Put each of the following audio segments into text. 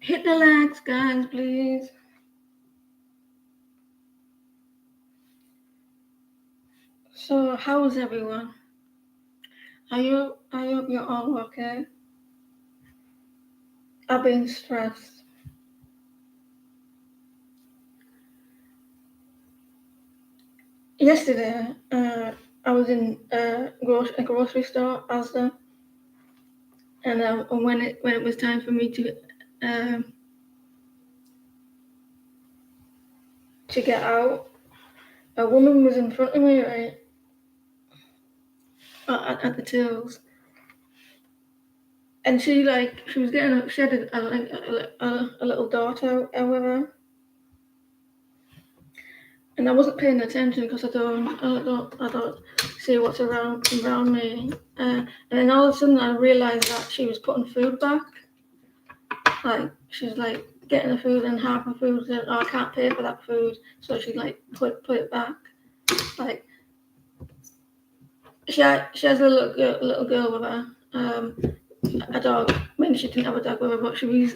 Hit the likes, guys, please. So, how's everyone? I hope you're all okay. I've been stressed. Yesterday, I was in a grocery store, Asda, and when it was time for me to get out, a woman was in front of me, right, at the tills, and she was getting she had a little daughter with her, and I wasn't paying attention because I don't see what's around me, and then all of a sudden I realised that she was putting food back, like she's like getting the food and half the food said, "Oh, I can't pay for that food," so she like put it back, like. She has a little girl with her, a dog. I mean, she didn't have a dog with her, but she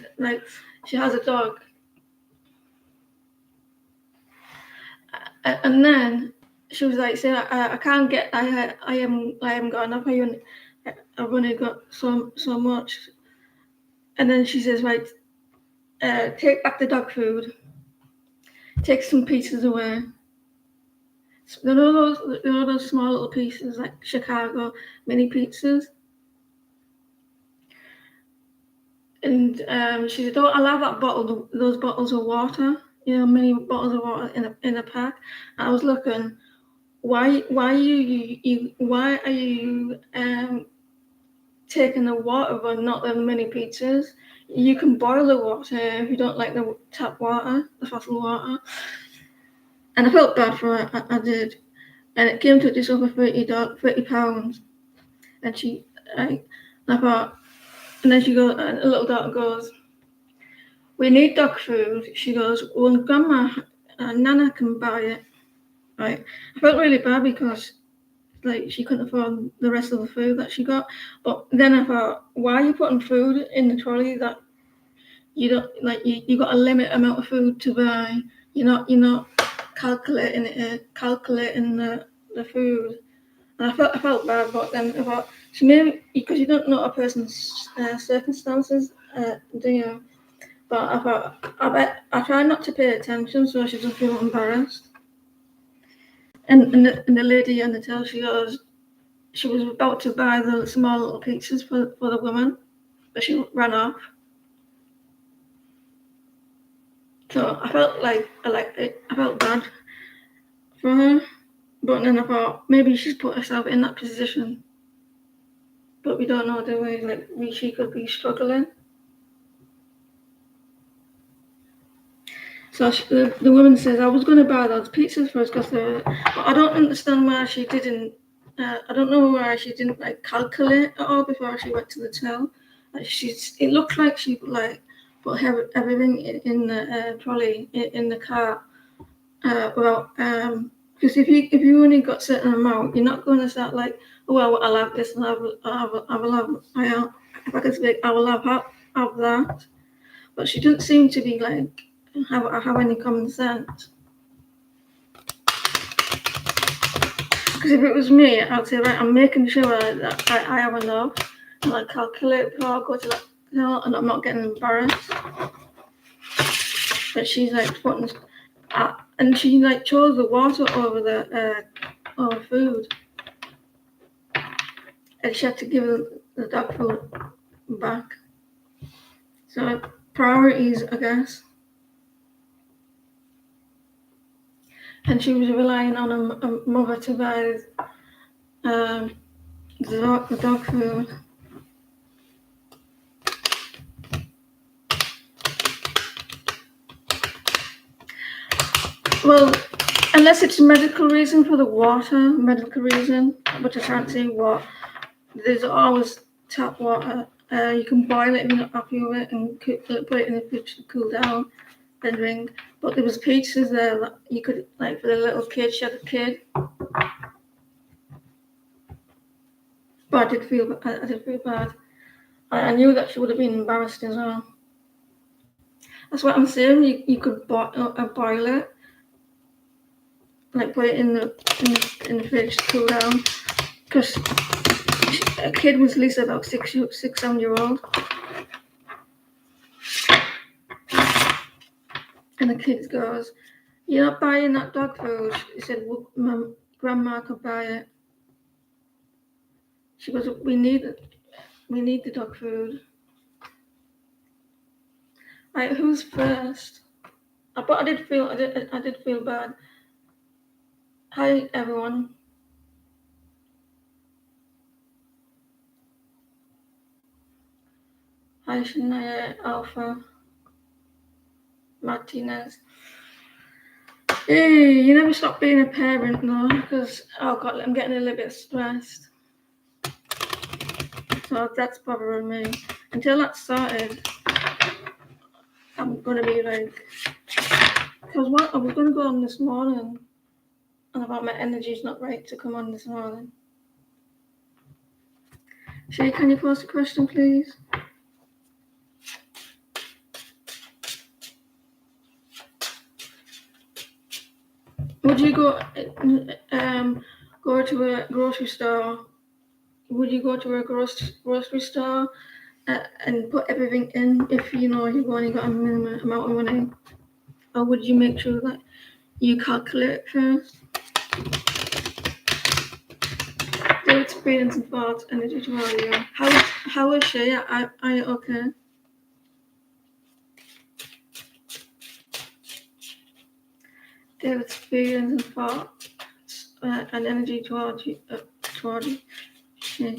has a dog. And then she was like, "Say, I can't get. I am got enough. I've only got so much." And then she says, "Right, take back the dog food. Take some pieces away. You know those small little pieces like Chicago mini pizzas." And she said, "Oh, I'll have that bottle, those bottles of water, mini bottles of water in a pack." And I was looking, why are you taking the water but not the mini pizzas? You can boil the water if you don't like the tap water, the bottled water. And I felt bad for her, I did. And it came to just over £30. And I thought, and then a little daughter goes, "We need dog food." She goes, "Well, Grandma, Nana can buy it." Right. I felt really bad because she couldn't afford the rest of the food that she got. But then I thought, why are you putting food in the trolley that you don't like? You got a limit amount of food to buy. You're not calculating the food. And I felt bad, but then I thought, so maybe because you don't know a person's circumstances, do you? But I thought, I try not to pay attention so she doesn't feel embarrassed. And the lady on the till, she was about to buy the small little pizzas for the woman, but she ran off. So I felt I felt bad for her. But then I thought, maybe she's put herself in that position. But we don't know, do we? She could be struggling. So the woman says, "I was going to buy those pizzas for us but I don't understand why she didn't. I don't know why she didn't calculate at all before she went to the till. It looked like she put everything in the trolley in the car. Because if you only got a certain amount, you're not going to start oh well, I'll have this and I will have if I can speak, I will have that." But she didn't seem to be have any common sense. Because if it was me, I'd say, right, I'm making sure that I have enough, and I calculate before I go to and I'm not getting embarrassed. But she's putting, and she chose the water over the food, and she had to give the dog food back. So priorities, I guess. And she was relying on a mother to buy the dog food. Well, unless it's medical reason for the water, medical reason, which I can't say what, there's always tap water. You can boil it if you're not happy with it and put it in the fridge to cool down, then drink. But there was pizzas there that you could, like, for the little kid, she had a kid. But I did feel bad. I knew that she would have been embarrassed as well. That's what I'm saying. You could boil it, like put it in the fridge to cool down, because a kid was at least about 7 year old, and the kid goes, "You're not buying that dog food." She said, "Well, Grandma could buy it." She goes, "We need the dog food." Right, who's first? But I did feel bad. Hi everyone. Hi Shania, Alpha, Martinez. Hey, you never stop being a parent, no? Because oh god, I'm getting a little bit stressed. So that's bothering me. Until that started, I'm gonna be like, because what I was gonna go on this morning, and about my energy's not right to come on this morning. Shay, can you post a question, please? Would you go to a grocery store? Would you go to a grocery store and put everything in if you know you've only got a minimum amount of money? Or would you make sure that you calculate it first? Their experience and thoughts, energy to value. How is she? Are you okay? Their experience and thoughts and energy towards you. Yeah.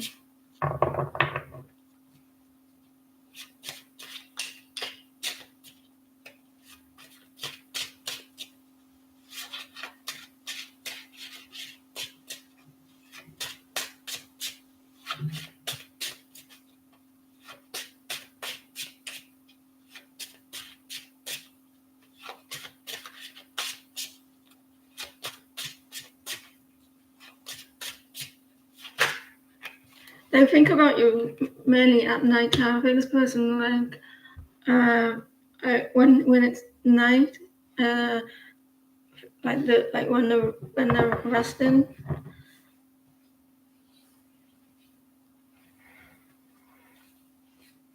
They think about you mainly at night time. I think this person like when it's night, like when they're resting.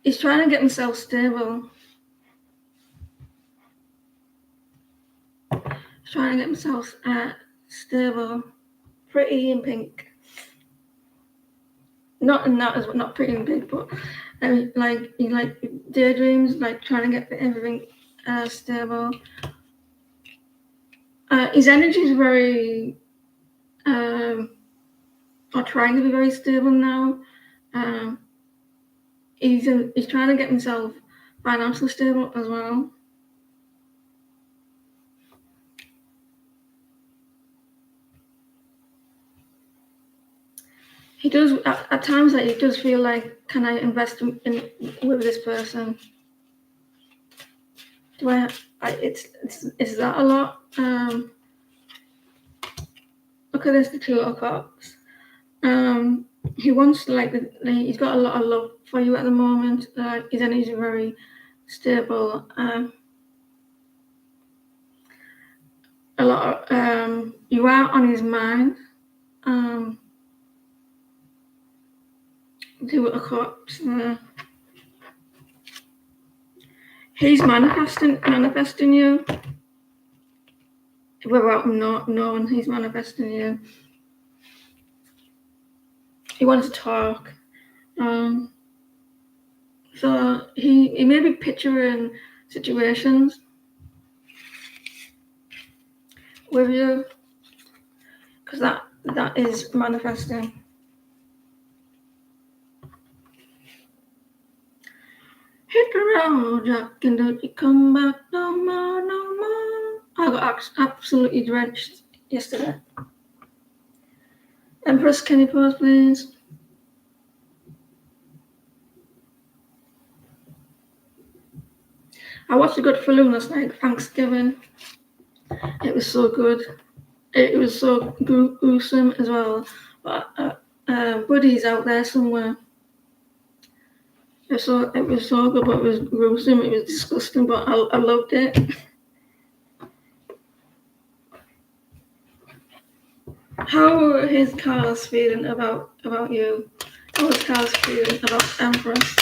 He's trying to get himself stable. He's trying to get himself stable, pretty in pink. Not pretty in pink, but like he like daydreams, like trying to get everything stable. His energy is very, or trying to be very stable now. He's trying to get himself financially stable as well. He does at times that he does feel like, can I invest in with this person? Do I? It's that a lot. Look at this, the Two of Cups. He wants he's got a lot of love for you at the moment. His energy is very stable. A lot of you are on his mind. Two of Cups. He's manifesting you. Without him not knowing, he's manifesting you. He wants to talk. So he may be picturing situations with you, because that is manifesting. Hit the road, Jack, and don't you come back no more, no more. got absolutely drenched yesterday. Empress, can you pause, please? I watched The Good last night, Thanksgiving. It was so good. It was so gruesome as well. But Buddy's out there somewhere. It was so good, but it was gruesome. It was disgusting, but I loved it. How is Carlos feeling about you? How is Carlos feeling about Empress?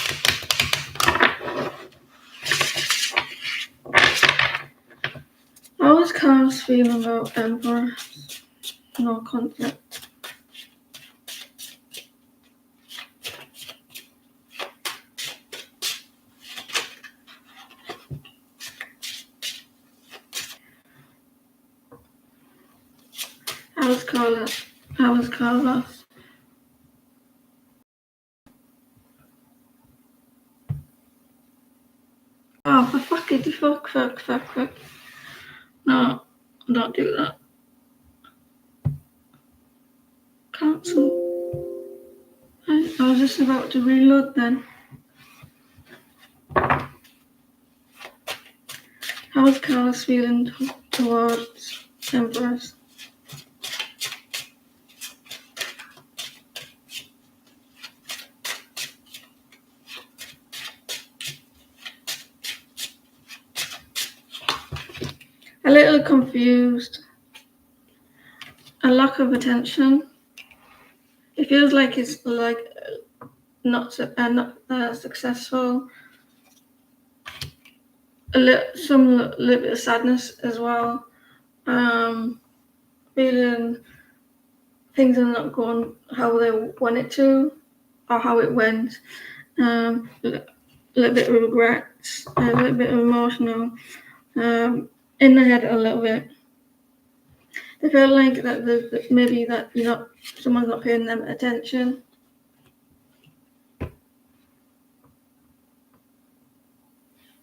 How is Carlos feeling about Empress? No conflict. How's Carlos? Oh, for fuckity fuck. No, don't do that. Cancel. I was just about to reload then. How is Carlos feeling towards Empress? A little confused. A lack of attention. It feels like it's like not successful. Some little bit of sadness as well. Feeling things are not going how they want it to, or how it went. A little bit of regrets, a little bit of emotional. In the head a little bit. They feel like that maybe that someone's not paying them attention.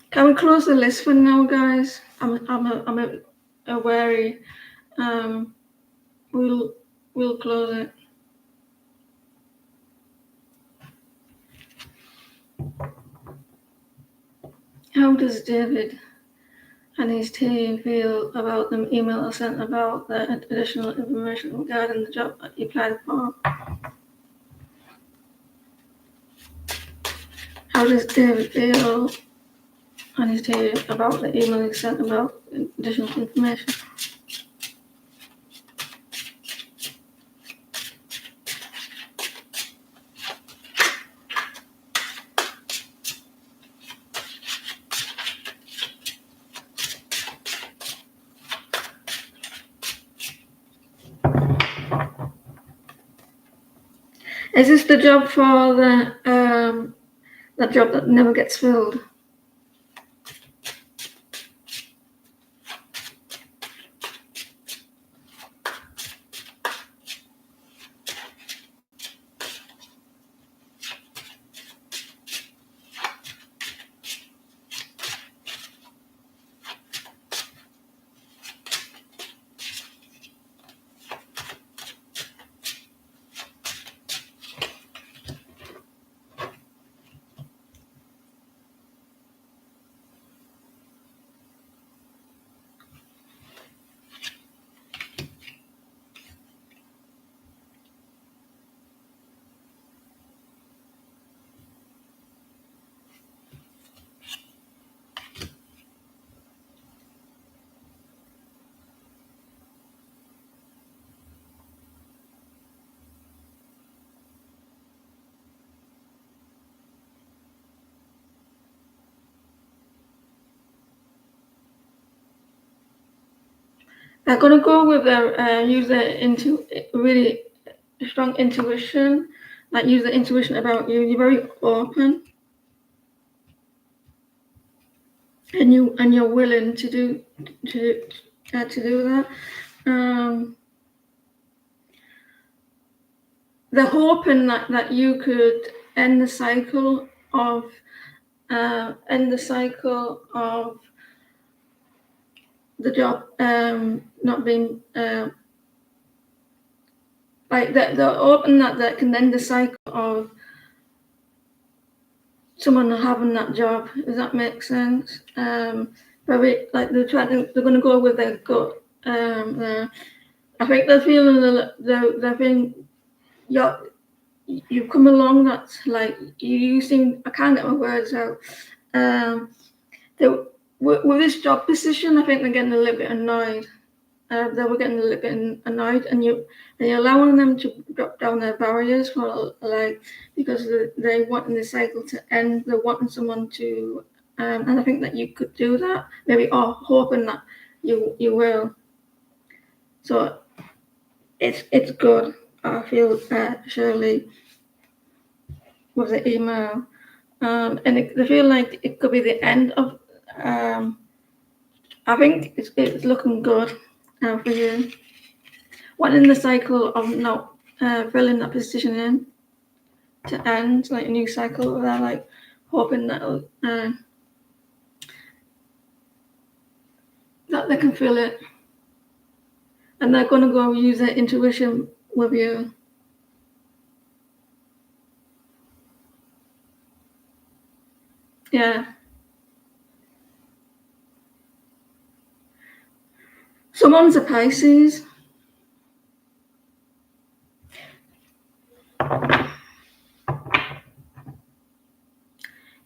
Can we close the list for now, guys? I'm a wary. We'll close it. How does David and his team feel about the email I sent about the additional information regarding the job that you applied for? How does David feel and his team about the email he sent about additional information? Is this the job for that job that never gets filled? They're gonna go with really strong intuition, like use the intuition about you. You're very open, and you're willing to do that. They're hoping that you could end the cycle of the job not being like they're open that can end the cycle of someone having that job. Does that make sense? Very like they're going to go with their gut. I think they're feeling they're being you've come along. That's like you seem. I can't get my words out. With this job position, I think they're getting a little bit annoyed. They were getting a little bit annoyed, and you're allowing them to drop down their barriers for like because they wanting the cycle to end. They're wanting someone to, and I think that you could do that maybe, or hoping that you will. So it's good. I feel Shirley with the email, and they feel like it could be the end of. I think it's looking good for you. Wanting the cycle of not filling that position in to end, like a new cycle. They're like hoping that they can feel it, and they're gonna go use their intuition with you. Yeah. Someone's a Pisces.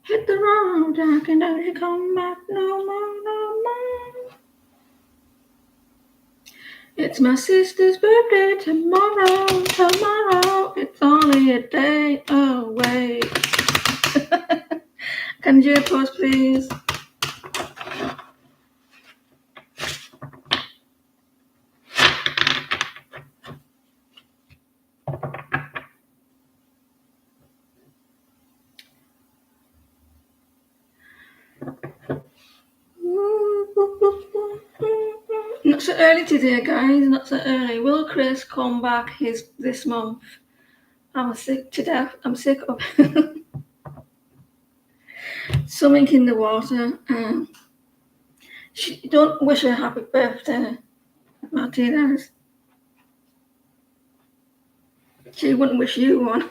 Hit the road, Jack, and don't you come back no more, no more. It's my sister's birthday tomorrow, tomorrow. It's only a day away. Can you pause, please? Not so early today, guys. Not so early. Will Chris come back this month? I'm sick to death. I'm sick of something in the water. Don't wish her happy birthday, Martinez. She wouldn't wish you one.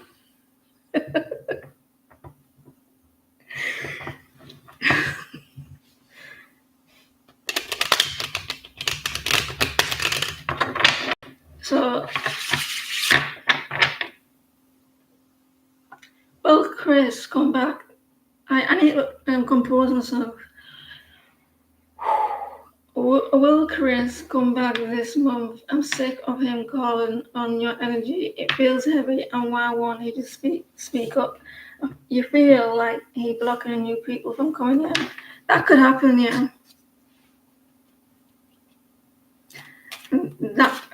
So, will Chris come back? I need to compose myself. Will Chris come back this month? I'm sick of him calling on your energy. It feels heavy, and why won't he just speak up? You feel like he blocking you people from coming in. That could happen, yeah.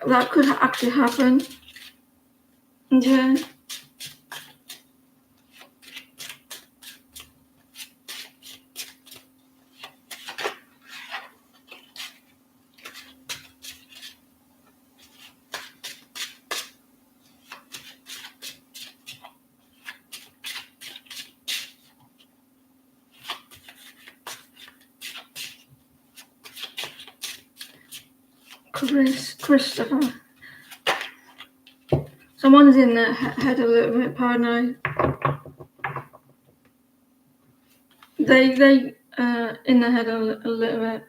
That could actually happen. Yeah. Christopher. Someone's in their head a little bit paranoid. They in their head a little bit.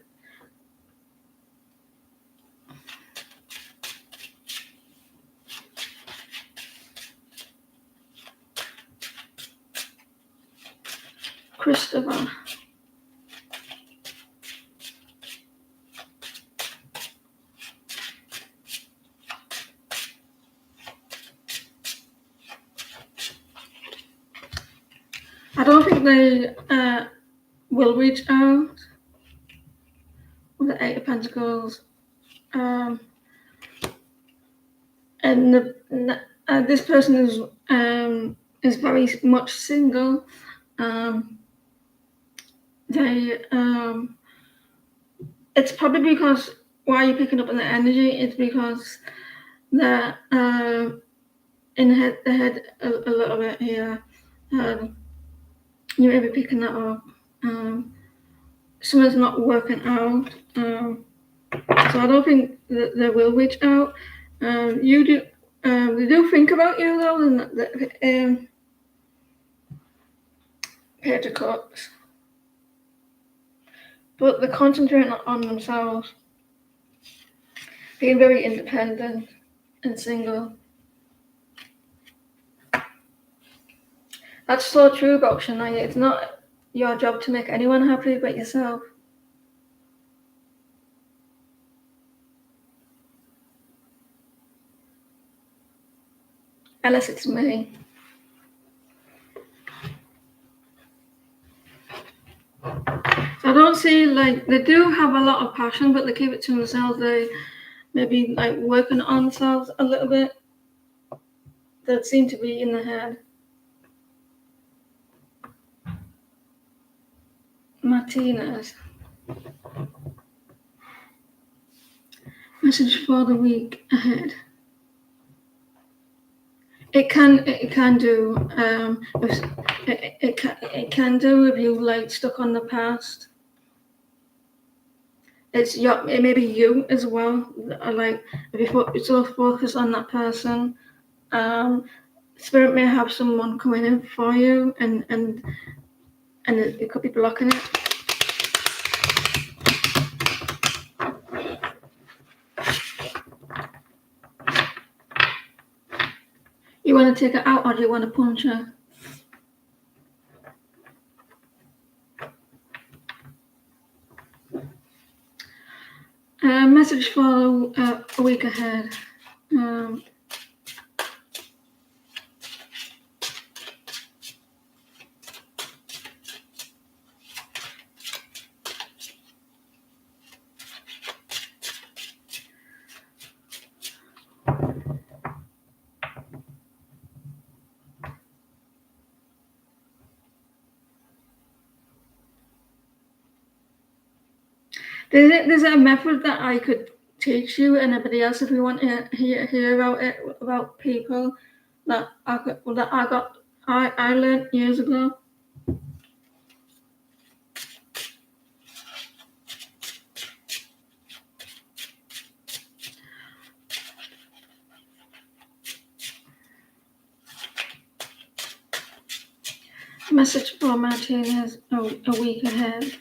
Christopher. I don't think they will reach out with the Eight of Pentacles. And this person is very much single. It's probably because why you're picking up on the energy. It's because they're in the head a little bit here. You may be picking that up. Something's not working out. So I don't think that they will reach out. You do. They do think about you though, and the Page of Cups, but they're concentrating on themselves, being very independent and single. That's so true about Shania. It's not your job to make anyone happy but yourself. Unless it's me. So I don't see, like, they do have a lot of passion, but they keep it to themselves. They maybe like working on themselves a little bit. That seem to be in the head. Martinez. Message for the week ahead. It can do. It can do if you like stuck on the past. It may be you as well. Like if you so focus on that person, spirit may have someone coming in for you, and it could be blocking it. You want to take it out, or do you want to punch her? Message for a week ahead. There's a method that I could teach you and everybody else if you want to hear about it, about people that I learned years ago. Message for Martinez a week ahead.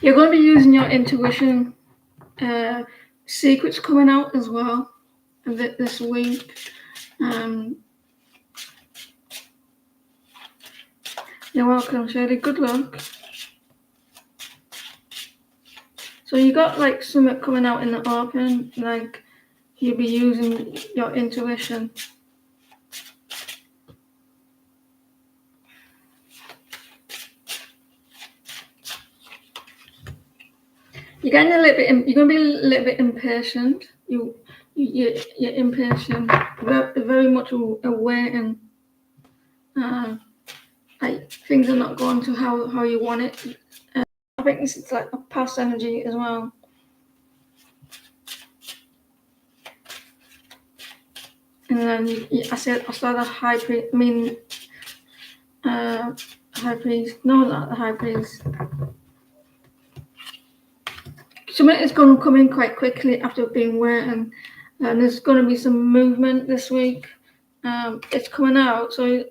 You're going to be using your intuition. Secrets coming out as well this week. You're welcome, Shirley. Good luck. So you got like something coming out in the open, like you'll be using your intuition. You're getting a little bit. You're going to be a little bit impatient. You're impatient. Very much awaiting. Like things are not going to how you want it. I think this is like a past energy as well. And then I saw the high priest. I mean, high priest. No, not the high priest. Something is going to come in quite quickly after being waiting, and there's going to be some movement this week. It's coming out, so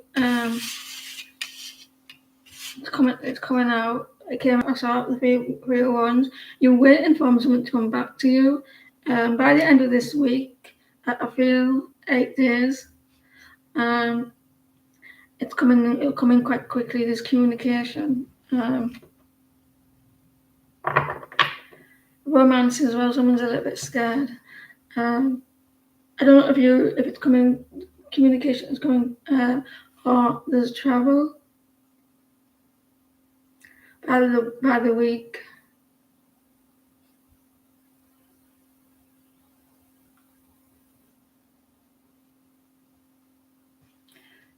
it's coming out. I saw the three ones. You're waiting for something to come back to you. By the end of this week, I feel 8 days. It'll come in quite quickly. There's communication. Romance as well. Someone's a little bit scared. I don't know if it's coming. Communication is coming, or there's travel. By the week.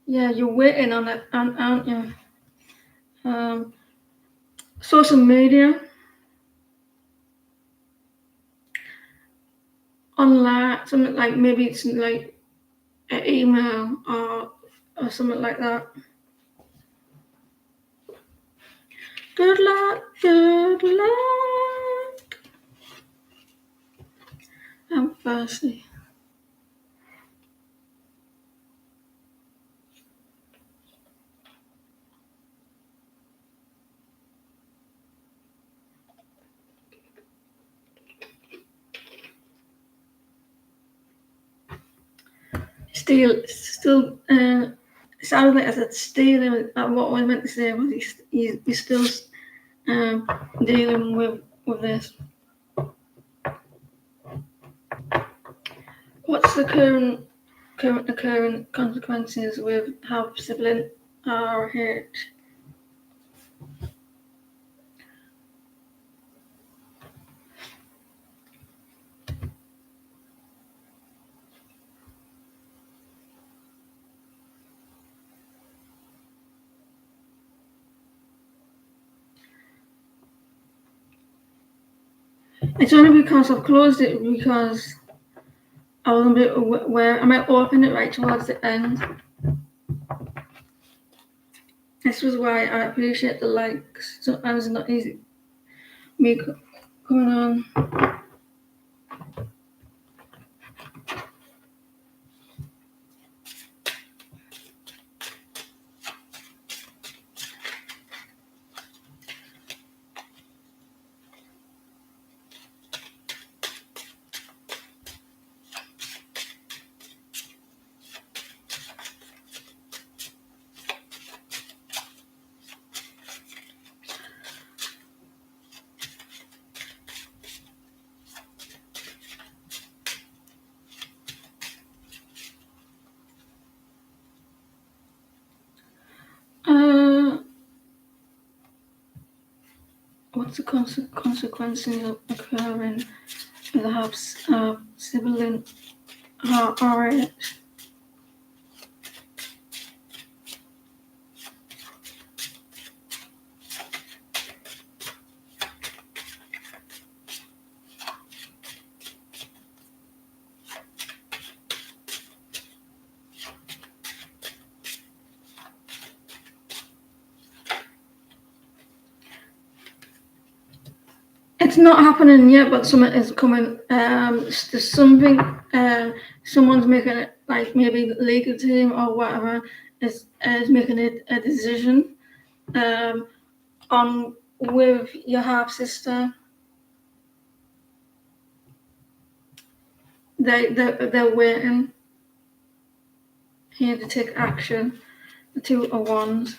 Yeah, you're waiting on it, aren't you? Social media. online, something like maybe it's like an email or something like that. Good luck, good luck. I'm thirsty. Still, sounded like I said stealing. What I meant to say was he's still dealing with this. What's the current occurring consequences with how sibling are hurt? It's only because I've closed it because I wasn't a bit aware. I might open it right towards the end. This was why I appreciate the likes. Sometimes it's not easy. Me coming on. What's the consequences of occurring with a sibling RH? It's not happening yet, but something is coming. There's something. Someone's making it, like maybe the legal team or whatever is making it a decision on with your half sister. They're waiting here to take action. The 2 of Wands.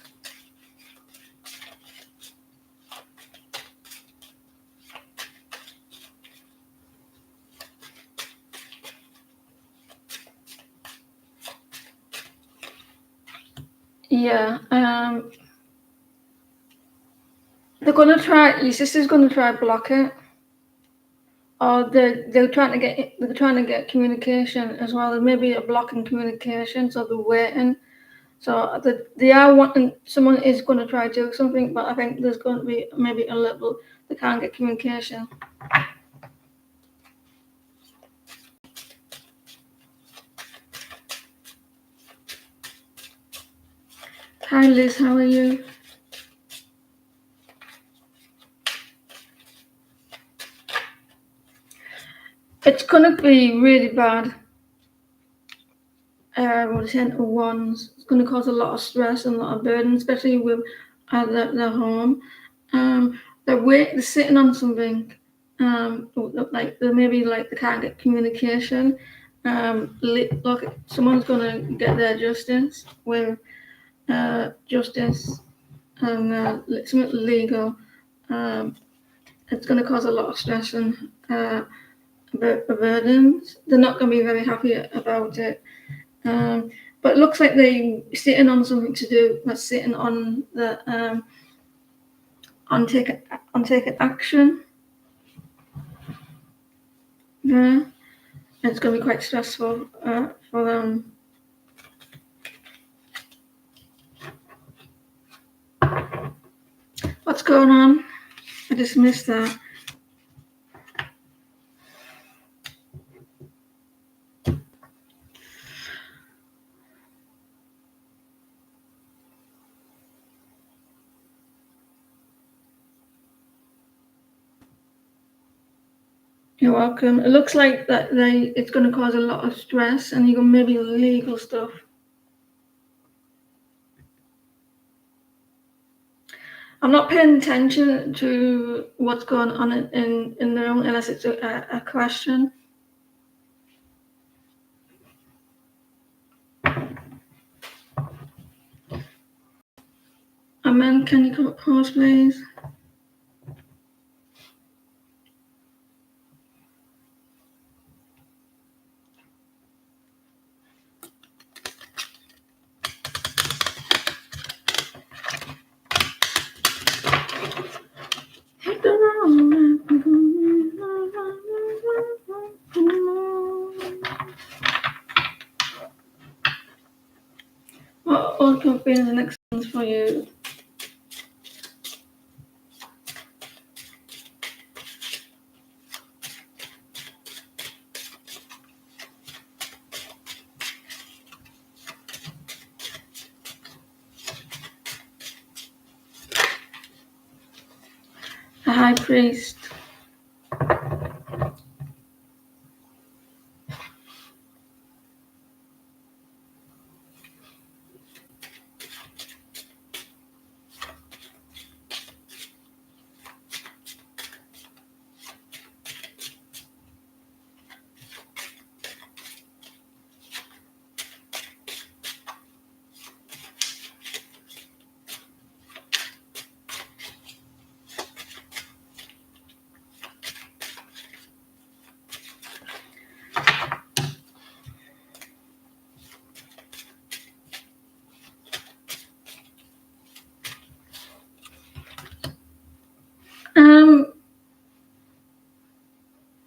Yeah. They're gonna try. Your sister's gonna try block it, or they're trying to get communication as well. There may be a block in communication, so they're waiting. So they are wanting. Someone is going to try to do something, but I think there's going to be maybe a level they can't get communication. Hi Liz, how are you? It's gonna be really bad. With the 10 of Wands, it's gonna cause a lot of stress and a lot of burden, especially with their home. They're sitting on something. Like maybe like they can't get communication. Look, someone's gonna get their justice with justice and something legal. It's going to cause a lot of stress and burdens. They're not going to be very happy about it. But it looks like they're sitting on something to do. They're sitting on the on taking action. Yeah, it's going to be quite stressful for them. What's going on? I just missed that. You're welcome. It looks like that it's going to cause a lot of stress, and you got maybe legal stuff. I'm not paying attention to what's going on in the room unless it's a question. Amen. Can you come up, pause, please? What could be the next ones for you? The high priest.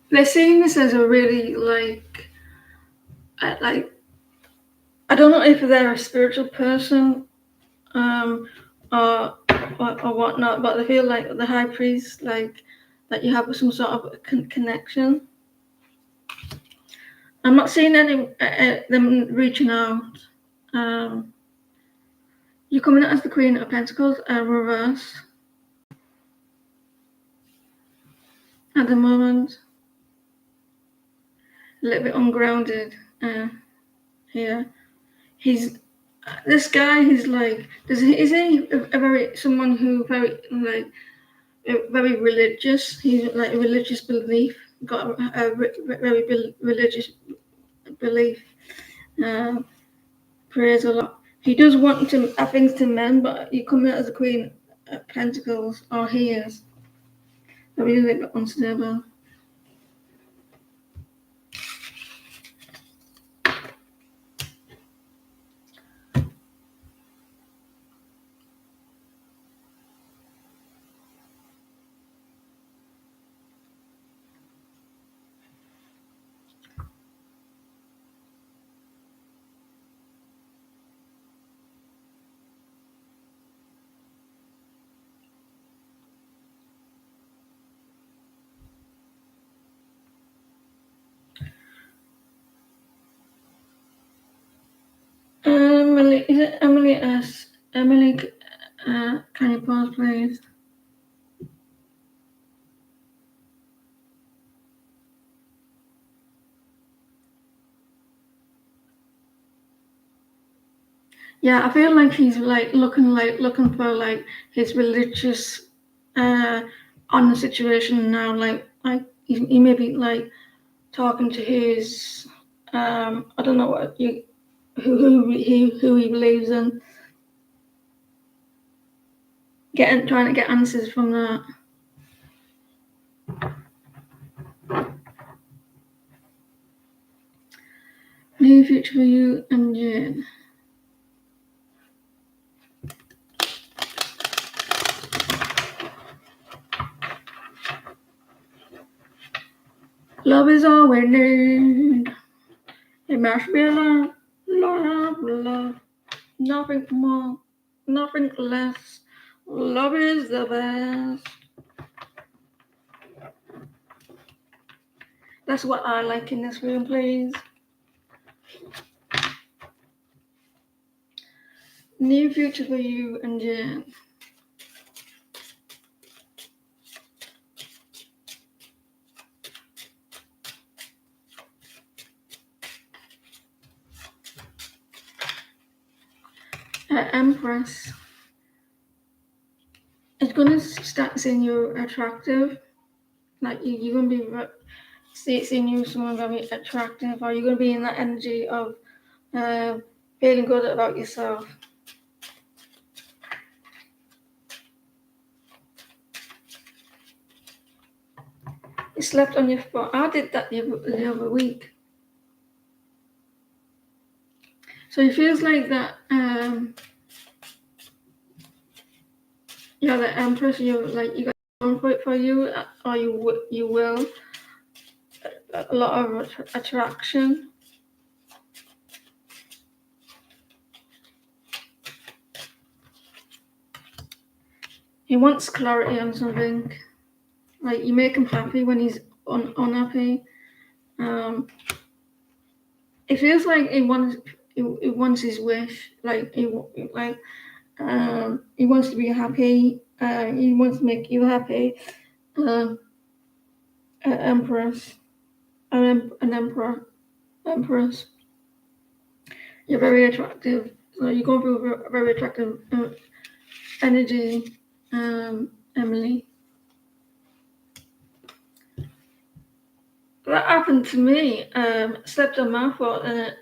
They're seeing this as a really like I don't know if they're a spiritual person, or whatnot, but I feel like the high priest, like that you have some sort of connection. I'm not seeing any them reaching out. You're coming out as the Queen of Pentacles, reverse at the moment. A little bit ungrounded here. He's this guy. He's like, is he a very someone who very like very religious? He's like a religious belief. Got a very religious belief. Prays a lot. He does want to add things to men, but you come out as a Queen of Pentacles, or he is. A really bit unstable. Emily, is it Emily S? Emily, can you pause, please? Yeah, I feel like he's looking for like his religious on the situation now. Like he may be like talking to his I don't know what you who he believes in. Trying to get answers from that. New future for you and Jane. Love is all we need. It must be love, love, love. Nothing more, nothing less. Love is the best. That's what I like in this room, please. New future for you and Jen. Empress. It's gonna start seeing you attractive. Like you're gonna be seeing you someone very attractive, or you're gonna be in that energy of feeling good about yourself. You slept on your foot. I did that the other week. So it feels like that. Yeah, the Empress. You got comfort for you, or you will a lot of attraction. He wants clarity on something. Like you make him happy when he's unhappy. It feels like he wants his wish. Like he wants to be happy. He wants to make you happy. Empress, an empress. You're very attractive. So you go through a very attractive energy, Emily. That happened to me. Slept on my foot, and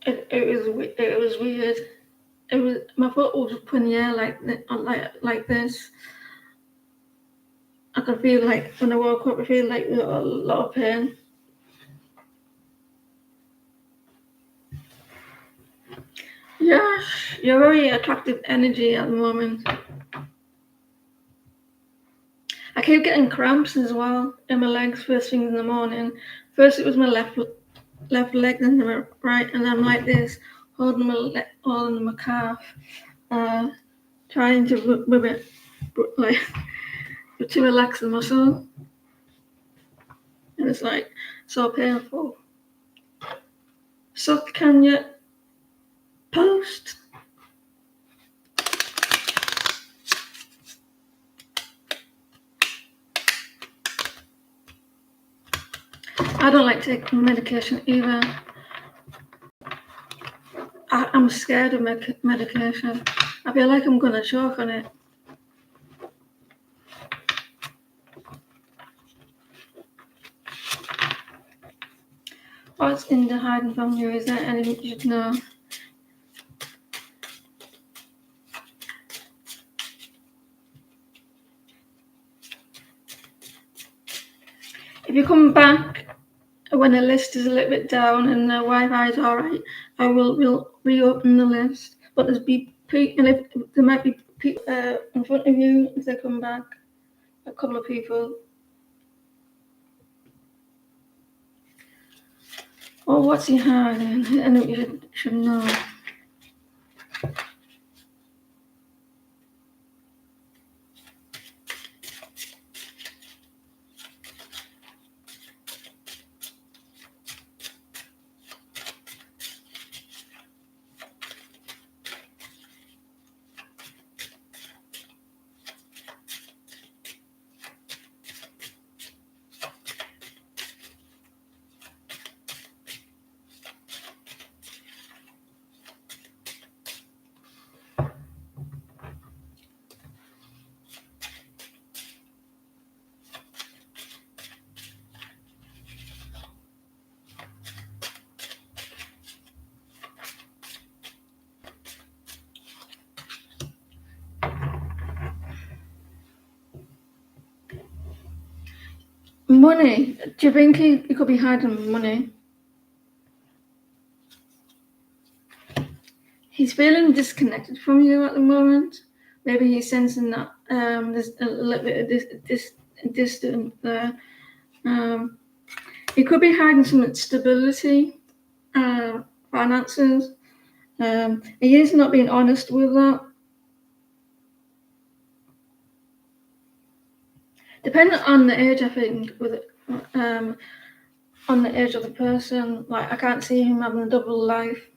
it was weird. It was my foot was up in the air like this. I could feel like when I woke up, I feel like a lot of pain. Yeah, you're very attractive energy at the moment. I keep getting cramps as well in my legs first thing in the morning. First it was my left leg, then my right, and I'm like this, holding my calf, trying to rub it, like to relax the muscle, and it's like so painful. So can you post? I don't like taking medication either. I'm scared of medication. I feel like I'm gonna choke on it. What's in the hiding from you? Is there anything you should know? If you come back when the list is a little bit down and the Wi-Fi is all right, I will reopen the list. But and if there might be people in front of you if they come back, a couple of people. Oh, what's he hiding? I know you should know. Money. Do you think he could be hiding money? He's feeling disconnected from you at the moment. Maybe he's sensing that there's a little bit of this distance there. He could be hiding some stability, finances. He is not being honest with that. Depending on the age, I think, on the age of the person, like I can't see him having a double life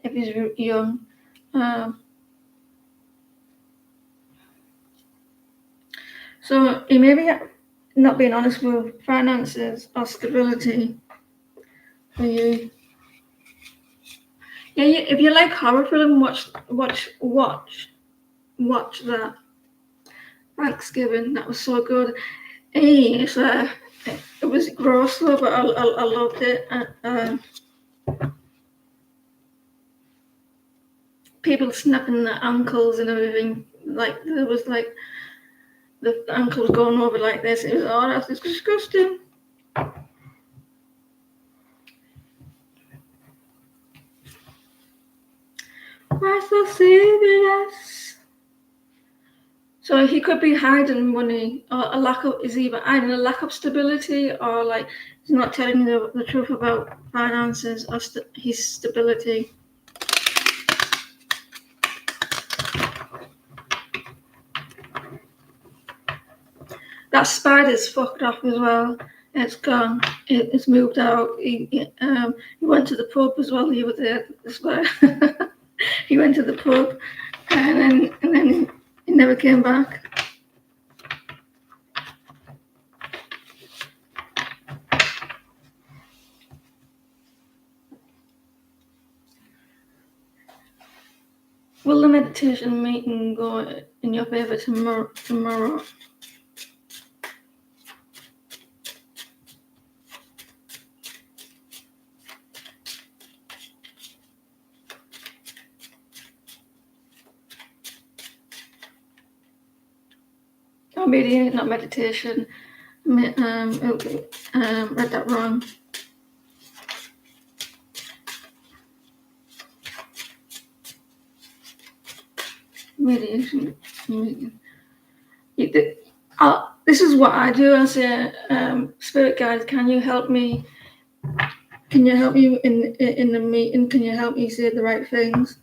if he's young. So he may be not being honest with finances or stability for you. Yeah, if you like horror film, watch that Thanksgiving. That was so good. It's it was gross though, but I loved it. People snapping their ankles and everything. Like there was like the ankles going over like this. It was that's disgusting. Why so serious? So he could be hiding money, or a lack of is either hiding a lack of stability, or like he's not telling you the truth about finances or his stability. That spider's fucked off as well. It's gone. It's moved out. He went to the pub as well. He was there. The spider. He went to the pub, and then he never came back. Will the meditation meeting go in your favour tomorrow? Oh, meeting, not meditation. Read that wrong. Meditation meeting. This is what I do. I say, spirit guides, can you help me? Can you help me in the meeting? Can you help me say the right things?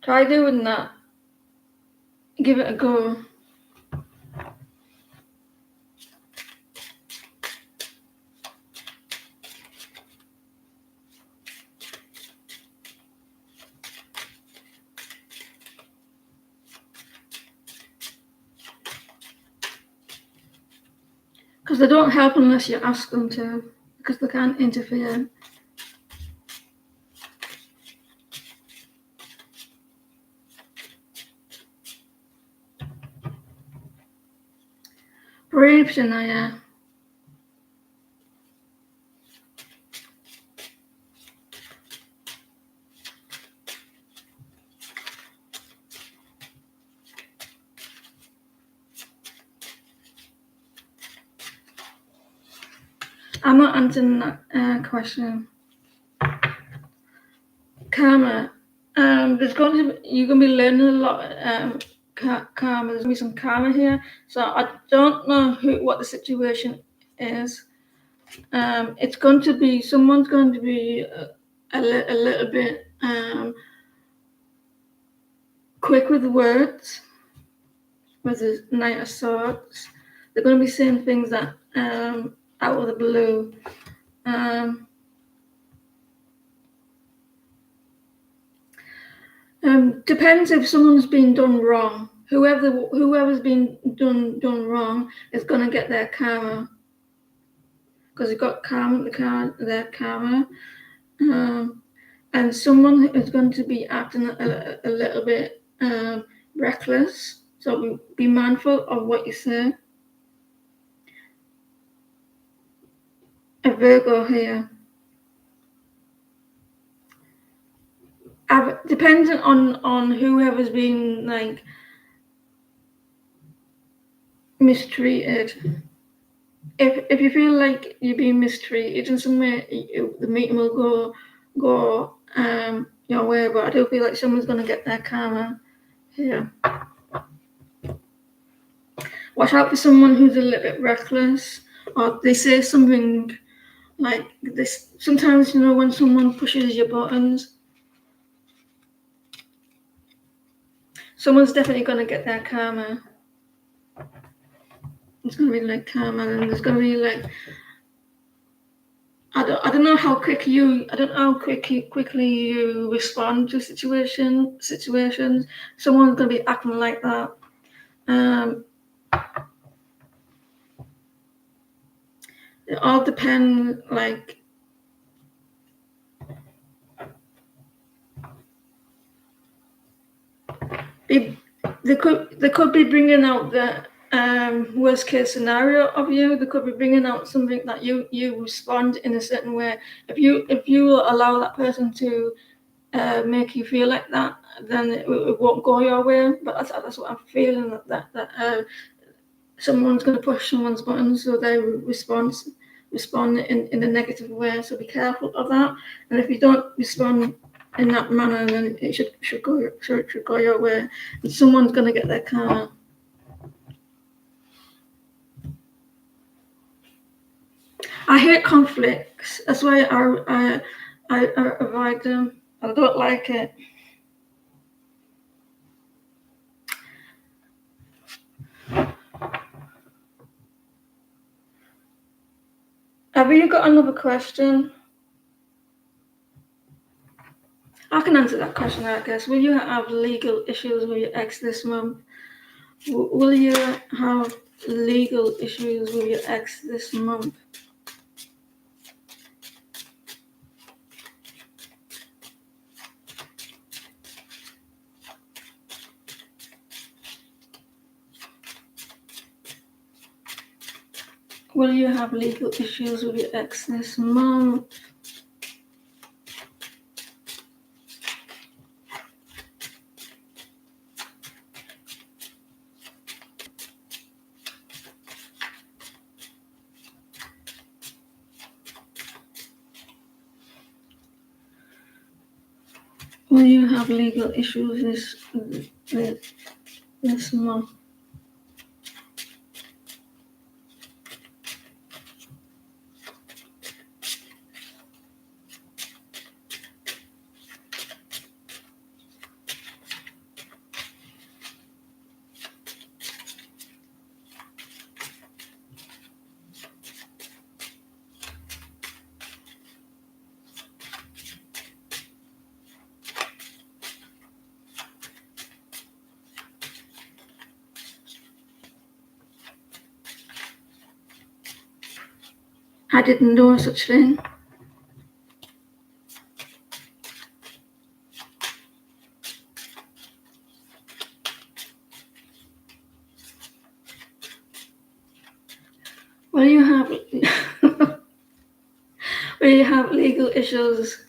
Try doing that. Give it a go. Because they don't help unless you ask them to, because they can't interfere. Brave, Shania. I'm not answering that question. Karma. You're going to be learning a lot. Karma. There's going to be some karma here. So I don't know what the situation is. It's going to be someone's going to be a little bit quick with words, with the Knight of Swords. They're going to be saying things that out of the blue. Depends if someone's been done wrong. Whoever's been done wrong is going to get their karma, because you've got karma, their karma, and someone is going to be acting a little bit reckless. So be mindful of what you say. A Virgo here. Depending on whoever's been like mistreated. If you feel like you're being mistreated in some way, the meeting will go your way. But I do feel like someone's gonna get their karma here. Watch out for someone who's a little bit reckless, or they say something like this. Sometimes when someone pushes your buttons, someone's definitely gonna get their karma. It's gonna be like karma, and there's gonna be like I don't know how quickly you respond to situations. Someone's gonna be acting like that. It all depends. Like They could be bringing out the worst case scenario of you. They could be bringing out something that you respond in a certain way. If you allow that person to make you feel like that, then it won't go your way. But that's what I'm feeling, that someone's going to push someone's buttons, so they respond in a negative way. So be careful of that. And if you don't respond in that manner, then it should go your way, and someone's going to get their karma. I hate conflicts. That's why I avoid them. I don't like it. Have you got another question? I can answer that question, I guess. Will you have legal issues with your ex this month? Will you have legal issues with your ex this month? Will you have legal issues with your ex this month? Will you have legal issues this month? I didn't know such thing. Will you have will you have legal issues?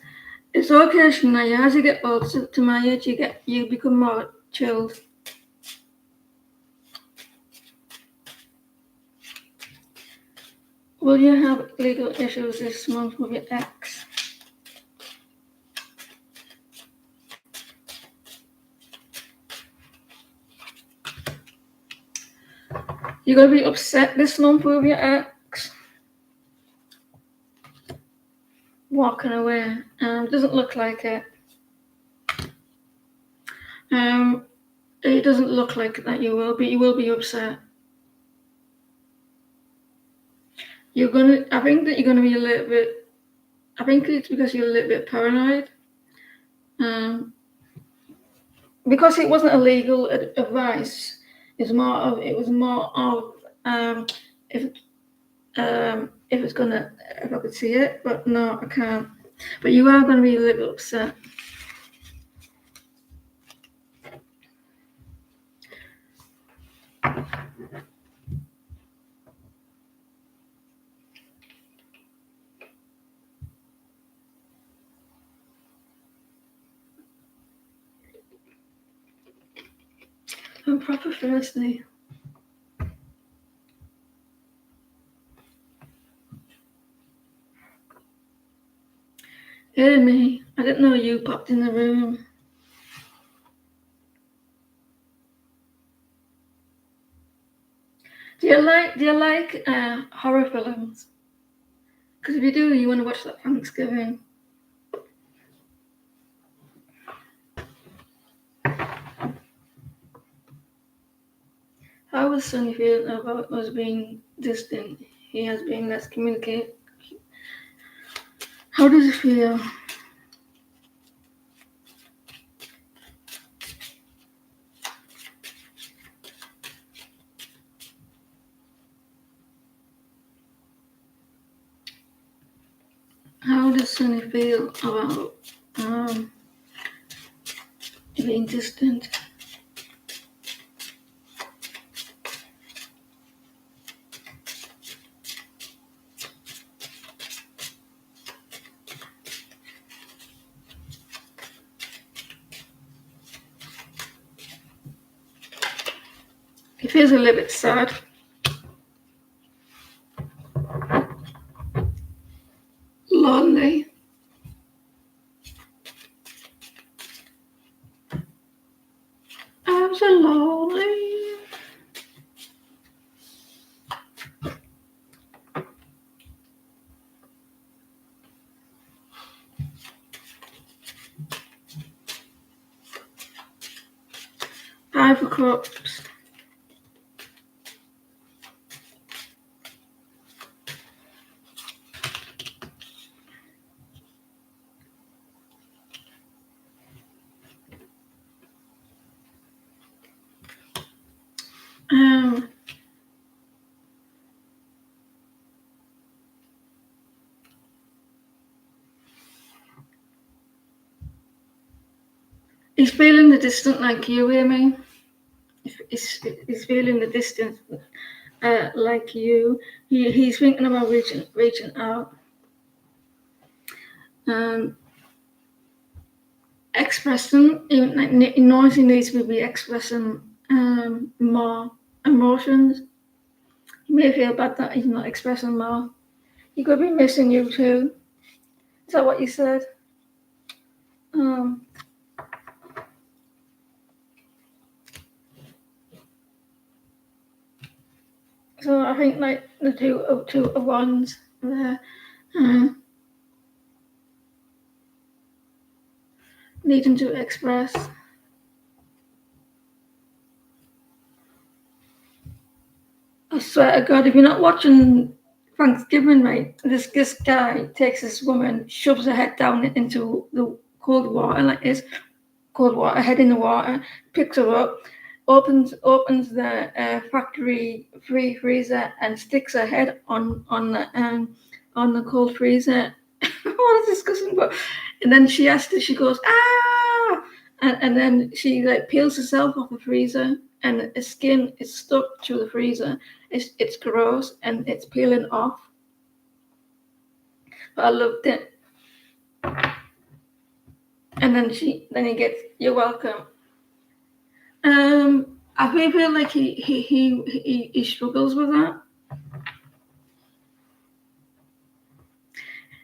It's okay, Shania. As you get older, to my age, you become more chilled. Will you have legal issues this month with your ex? You're gonna be upset this month with your ex. Walking away. Doesn't look like it. It doesn't look like that you will be upset. I think that you're gonna be a little bit, I think it's because you're a little bit paranoid. Because it wasn't a legal advice, it was more of if it's gonna, if I could see it, but no, I can't. But you are gonna be a little upset. I'm proper thirsty. Hey me, I didn't know you popped in the room. Do you like horror films? Because if you do, you want to watch that Thanksgiving. How was Sonny feeling about us being distant? He has been less communicate. How does it feel? How does Sonny feel about being distant? He feels a little bit sad. Lonely. I'm so lonely. Five of Cups. He's feeling the distance like you, Amy. He's feeling the distance like you. He's thinking about reaching out. Expressing, like, he knows he needs to be expressing more emotions. He may feel bad that he's not expressing more. He could be missing you too. Is that what you said? So I think like the two of wands there, needing to express. I swear to God, if you're not watching Thanksgiving, right, this guy takes this woman, shoves her head down into the cold water, like this, cold water, head in the water, picks her up, opens the factory freezer and sticks her head on the cold freezer. Oh, that's disgusting. But and then she goes, ah, and then she like peels herself off the freezer, and the skin is stuck to the freezer. It's gross and it's peeling off. But I loved it. And then he gets, you're welcome. I feel like he struggles with that.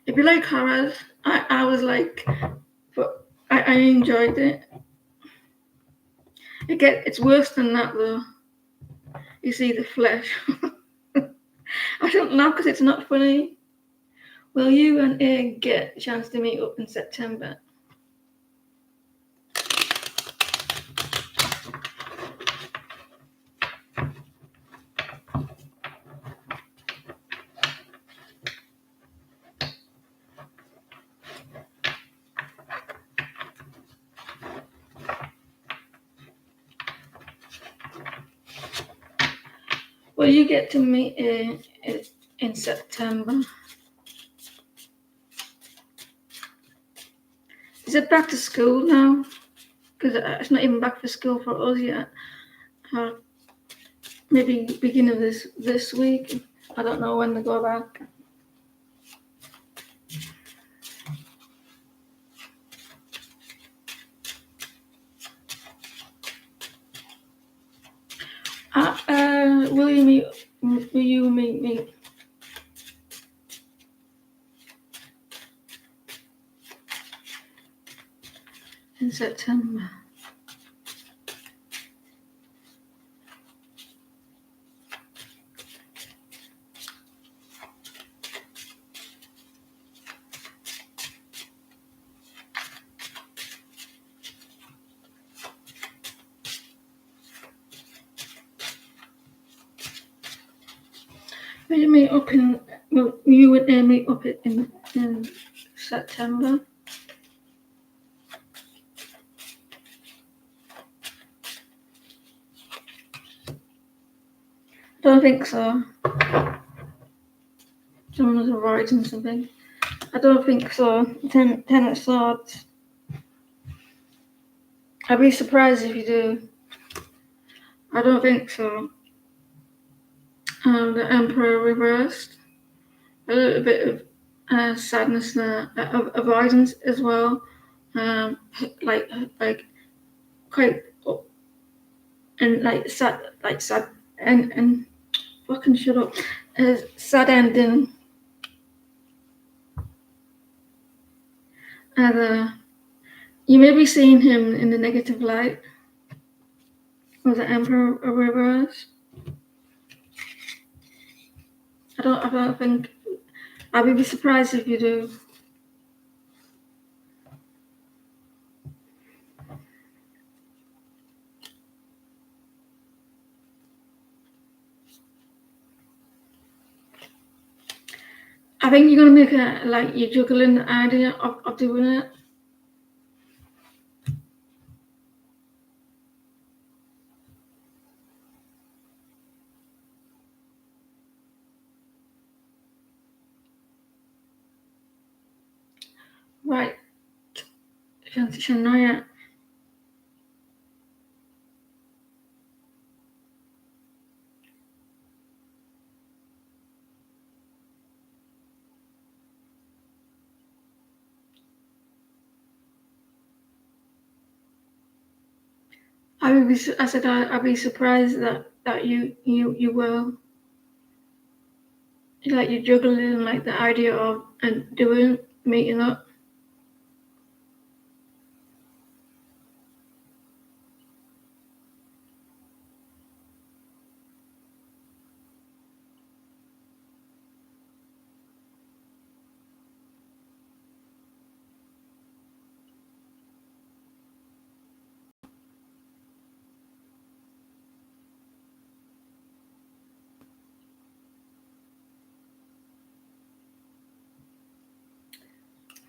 If you like horrors, I was like, but I enjoyed it. It's worse than that though. You see the flesh. I don't know because it's not funny. Will you and Egg get a chance to meet up in September? Will you get to meet in September? Is it back to school now? Because it's not even back for school for us yet. Maybe beginning of this week. I don't know when they go back. Will you meet me? In September. Will you meet up in? Will you and Amy meet up in September? Don't think so. Someone was avoiding something. I don't think so. Ten of Swords. I'd be surprised if you do. I don't think so. The Emperor reversed. A little bit of sadness there, avoidance as well. Like quite and like sad and fucking shut up. Sad ending. And you may be seeing him in the negative light. Was the Emperor of Reverse? I don't think. I would be surprised if you do. I think you're gonna make you're juggling the idea of doing it. Right. Shania. I said I'd be surprised that you will. Like you're juggling like the idea of and doing meeting up.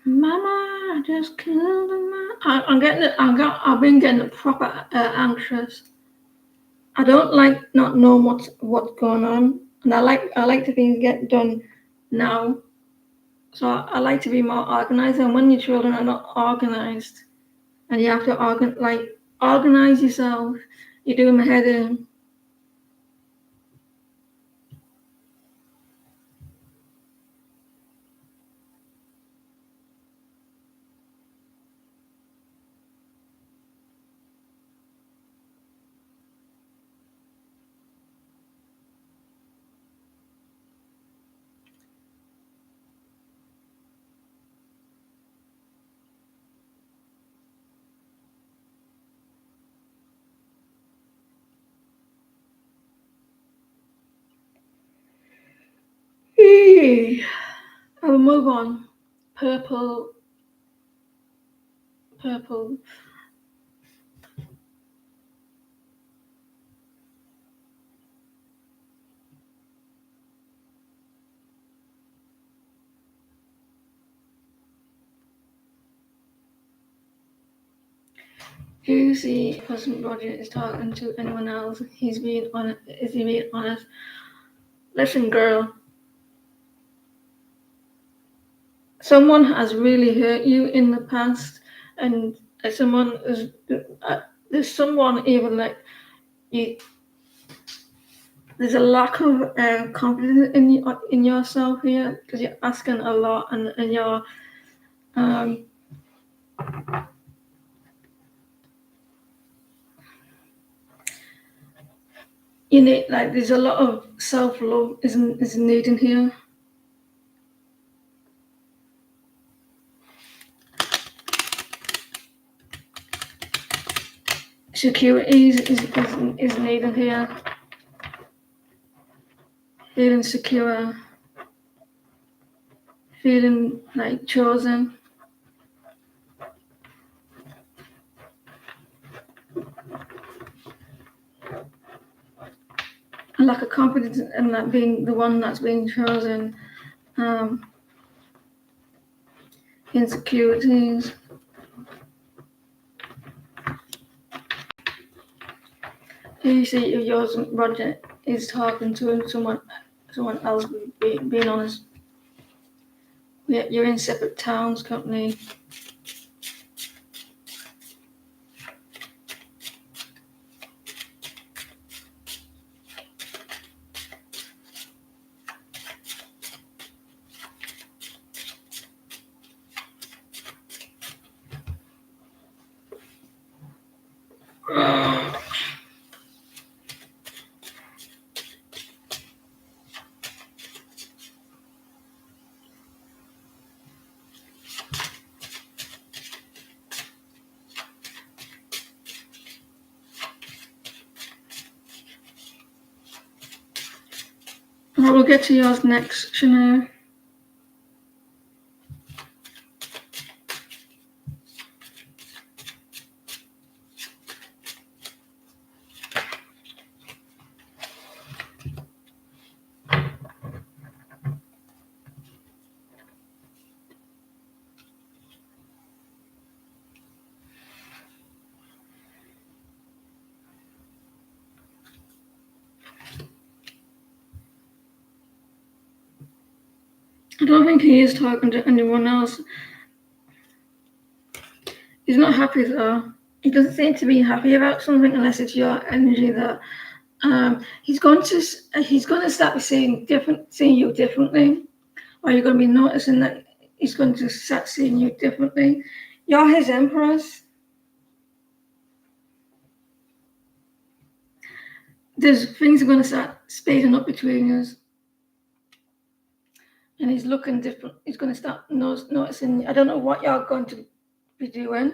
Mama, I just killed a man. I'm getting it. I've been getting proper anxious. I don't like not knowing what's going on, and I like to things get done now. So I like to be more organized. And when your children are not organized, and you have to organize yourself, you're doing my head in. I will move on. Purple. Purple. Who's the person Roger is talking to anyone else? He's being honest. Is he being honest? Listen, girl. Someone has really hurt you in the past, and someone is there's someone even like you. There's a lack of confidence in yourself here because you're asking a lot, and you're um, you need like there's a lot of self love is needed here. Security is needed here. Feeling secure, feeling like chosen. And lack of confidence in that being the one that's being chosen. Insecurities. You see if yours Roger is talking to someone else being honest. You're in separate towns, company. Right, we'll get to yours next, Shania. I don't think he is talking to anyone else. He's not happy though. He doesn't seem to be happy about something unless it's your energy that he's going to start seeing you differently, or you're going to be noticing that he's going to start seeing you differently. You're his empress. There's things are going to start speeding up between us, and he's looking different. He's going to start noticing. I don't know what you're going to be doing,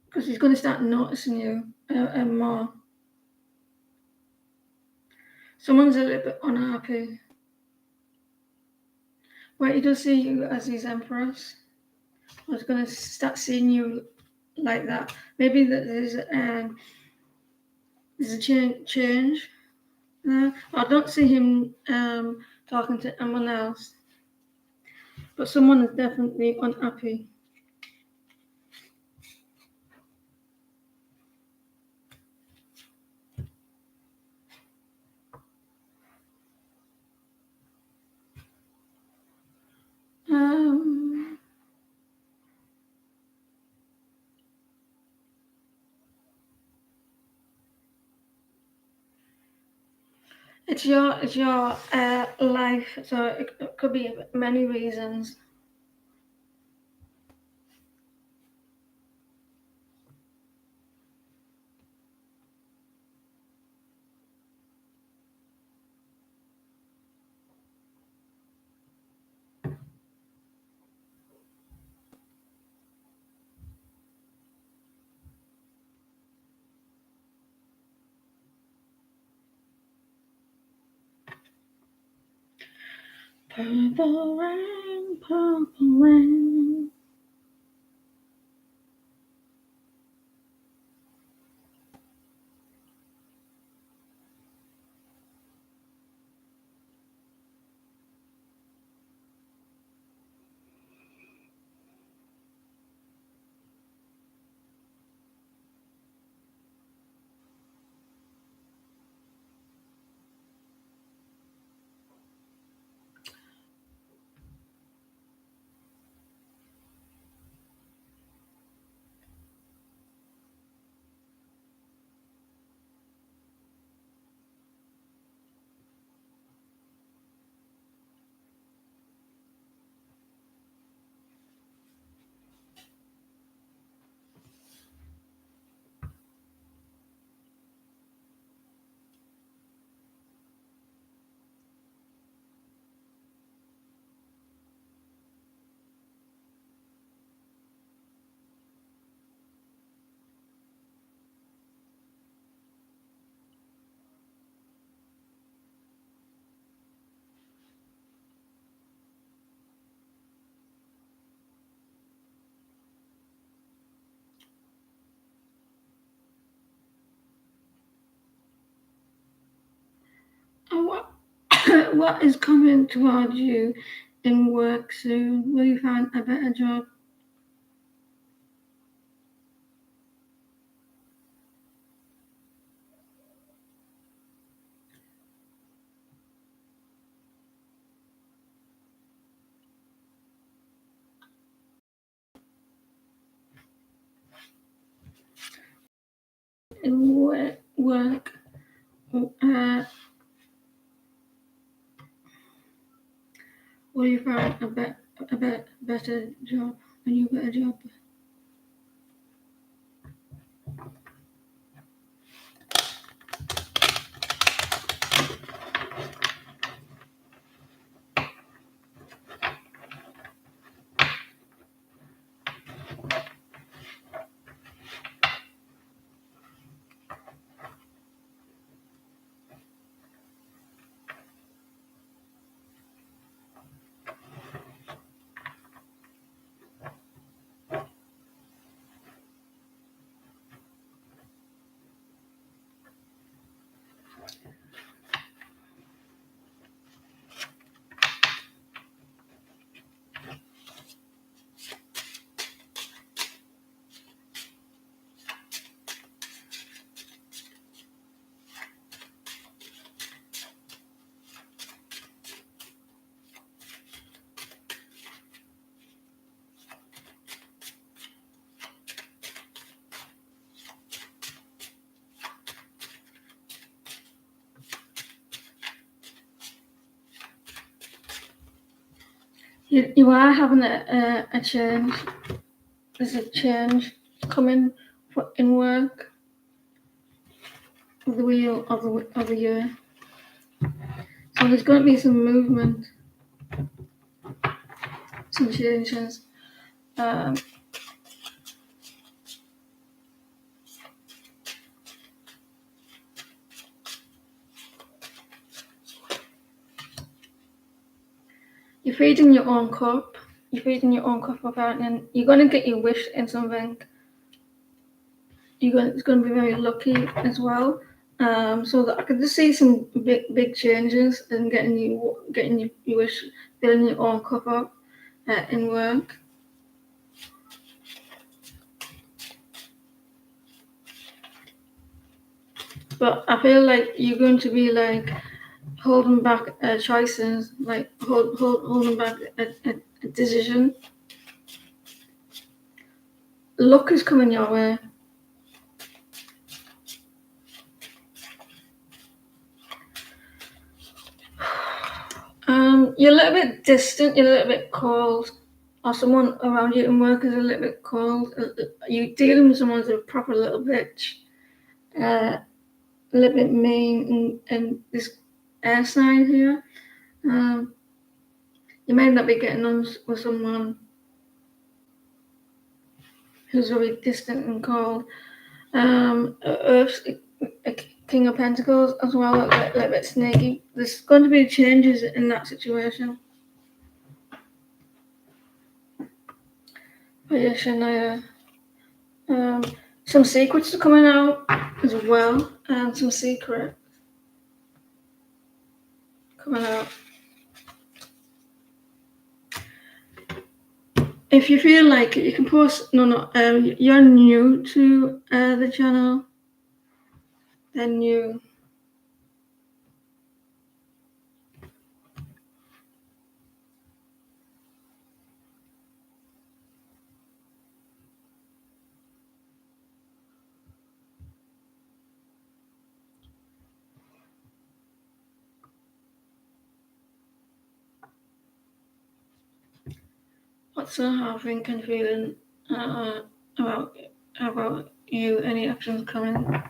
because he's going to start noticing you more. Someone's a little bit unhappy. Well, he does see you as his empress. I was going to start seeing you like that. Maybe that there's a change there. I don't see him talking to anyone else, but someone is definitely unhappy. It's your life, so it could be many reasons. Purple rain, purple rain. And what is coming towards you in work soon? Will you find a better job? In work, will you find a better job? A new better job? You are having a change. There's a change coming in work of the wheel of the year. So there's going to be some movement, some changes. Um, you're feeding your own cup. You're feeding your own cup apparently, and you're going to get your wish in something. It's going to be very lucky as well. So that I could just see some big changes and getting your wish, filling your own cup up in work. But I feel like you're going to be like holding back choices, like holding back a decision. Luck is coming your way. You're a little bit distant, you're a little bit cold, or someone around you in work is a little bit cold. You're dealing with someone who's a proper little bitch, a little bit mean, and this air sign here. You may not be getting on with someone who's very distant and cold. Earth's a King of Pentacles as well, a little bit snaky. There's going to be changes in that situation. But yeah, Shania. Some secrets are coming out as well, and some secret coming out. If you feel like it, you can post. You're new to the channel. Then you. What's the half thinking, feeling about you? Any actions coming?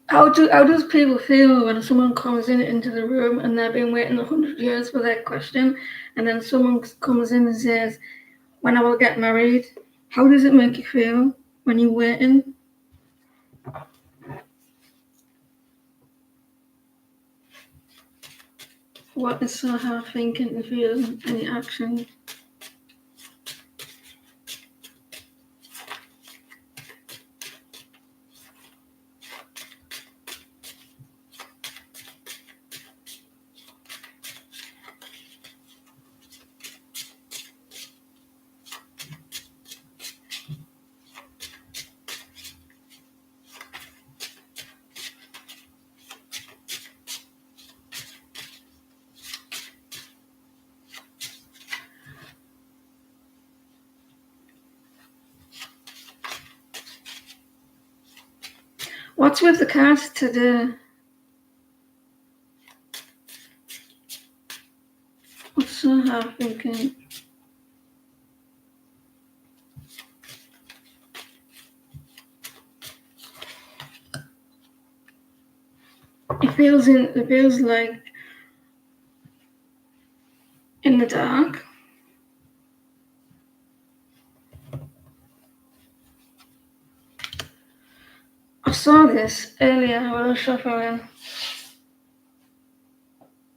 How does people feel when someone comes into the room and they've been waiting 100 years for their question, and then someone comes in and says, "When I will get married"? How does it make you feel when you're waiting? What is Saha thinking and feeling? Any action? What's with the cards today? What's Saha thinking? It feels like in the dark. I saw this earlier when I was shuffling,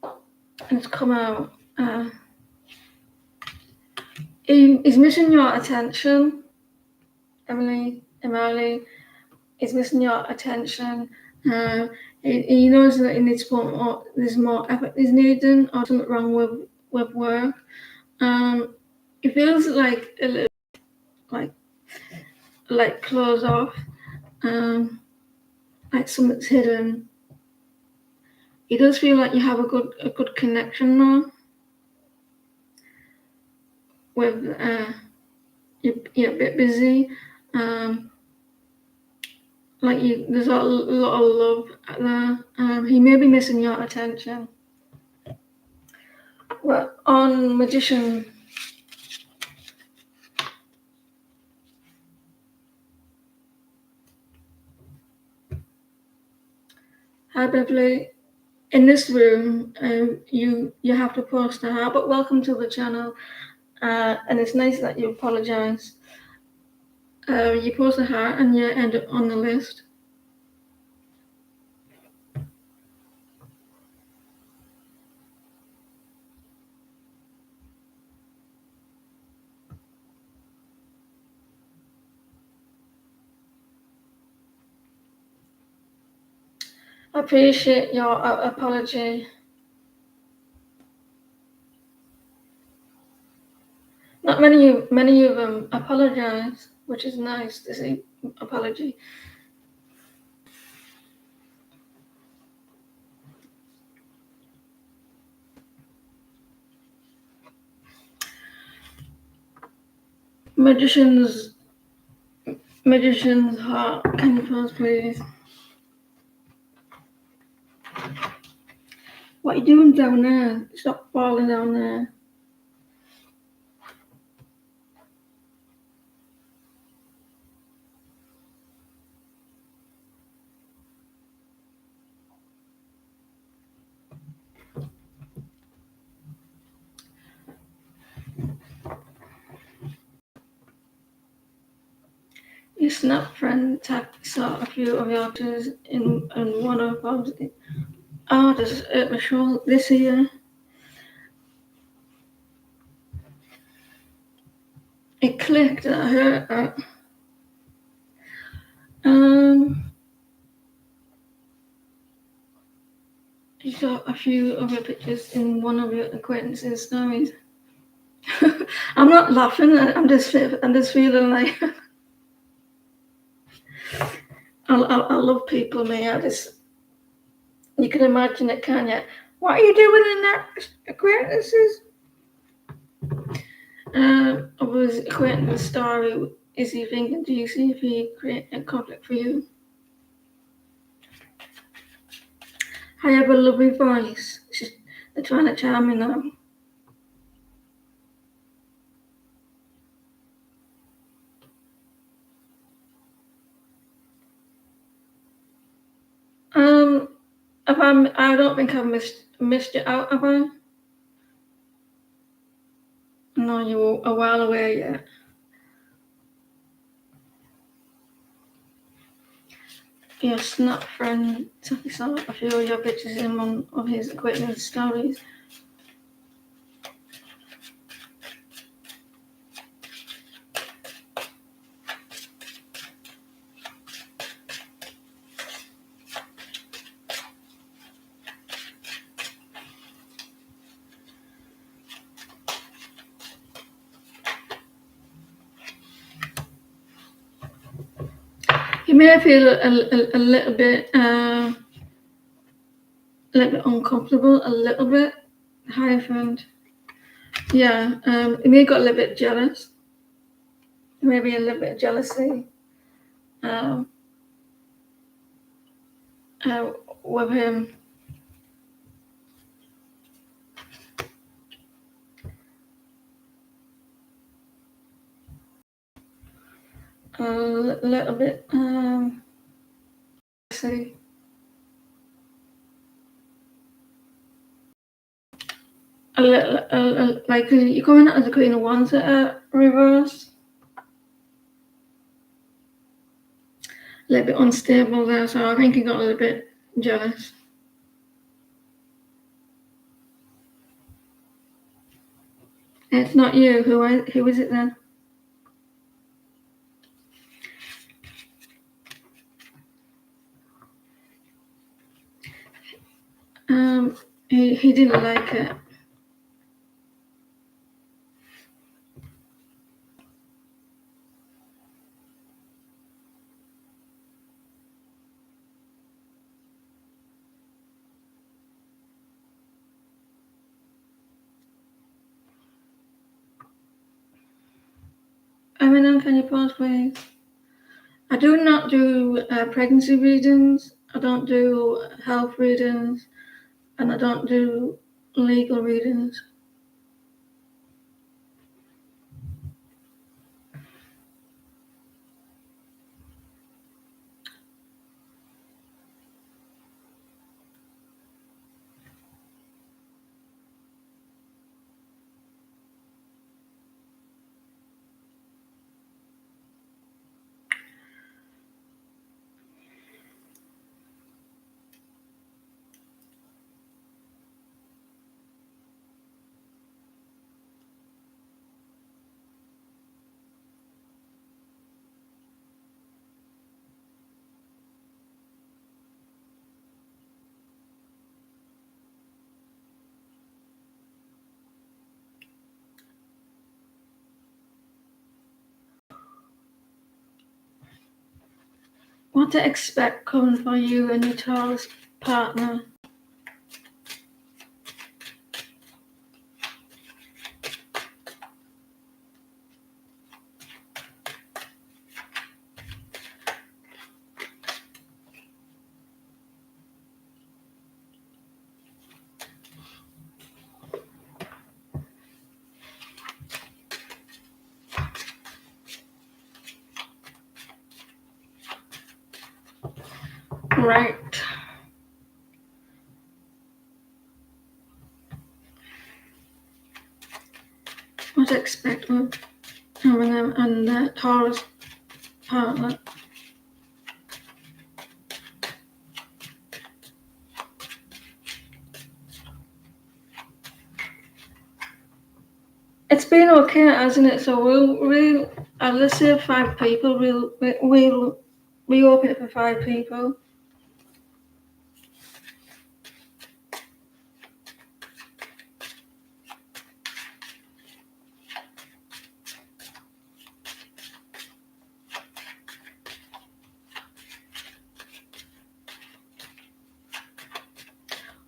and it's come out. He's missing your attention, Emily. He's missing your attention. he knows that he needs to put more, there's more effort he's needing, or something wrong with work. It feels like a little like closed off, like something's hidden. It does feel like you have a good connection now with you're a bit busy. Like there's a lot of love there. He may be missing your attention. Well, on Magician, hi Beverly. In this room, you have to post a heart, but welcome to the channel. And it's nice that you apologize. You post a heart and you end up on the list. I appreciate your apology. Not many of them apologize, which is nice to see apology. Magician's heart, can you pause, please? What are you doing down there? Stop falling down there. Your snap friend saw a few of your pictures in one of Bob's. Oh, this hurt my shoulder. This here. It clicked. I hurt that. You saw a few of your pictures in one of your acquaintances' stories. I'm not laughing. I'm just feeling like I love people, me. You can imagine it, can you? What are you doing in that acquaintances? Of his acquaintance story, is he thinking, do you see if he create a conflict for you? I have a lovely voice. They're trying to charm me now. I don't think I've missed you out, have I? No, you were a while away yet. Your snap friend saw a few of your pictures in one of his acquaintance stories. You may feel a little bit uncomfortable, a little bit. Hi, friend. Yeah, you may have got a little bit jealous. Maybe a little bit of jealousy with him. A little bit, see. A little, like you're coming out as a Queen of Wands reverse. A little bit unstable there, so I think he got a little bit jealous. It's not you. Who is it then? he didn't like it. Eminem, can you pause, please? I do not do pregnancy readings. I don't do health readings, and I don't do legal readings. What to expect coming for you and your Taurus partner? Right. What to expect with Eminem and the Taurus partner? It's been okay, hasn't it? So we'll let's say 5 people. We'll open it for 5 people.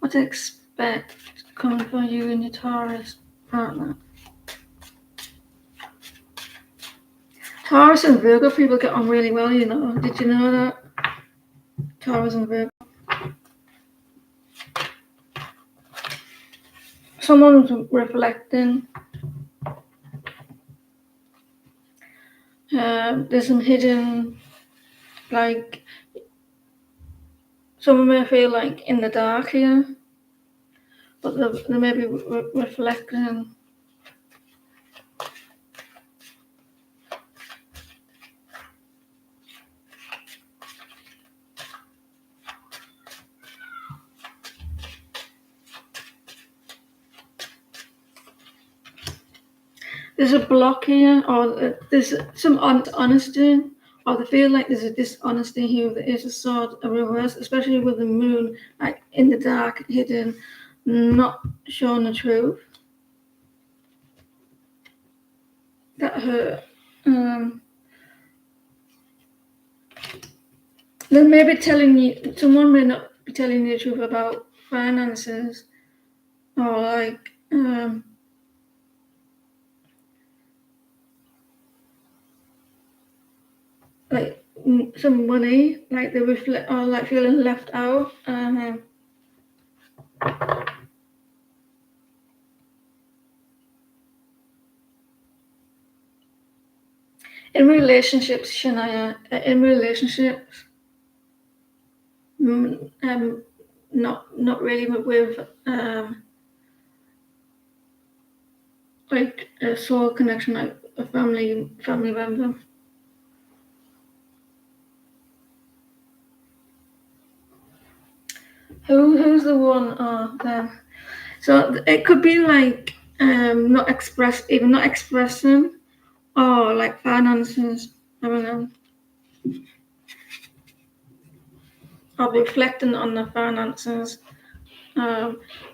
What to expect coming for you and your Taurus partner? Taurus and Virgo people get on really well, you know. Did you know that? Taurus and Virgo. Someone's reflecting. There's some hidden, like, someone may feel like in the dark here, but they may be reflecting. There's a block here, or there's some honesty, or they feel like there's a dishonesty here with the Ace of Swords, a reverse, especially with the moon, like in the dark, hidden, not showing the truth. That hurt. They may be telling you, someone may not be telling you the truth about finances, or like some money, like they reflect, or like feeling left out. In relationships, Shania, in relationships, not really with like a soul connection, like a family member. Who's the one? There. So it could be like not expressing, or like finances. I don't know. Or reflecting on the finances.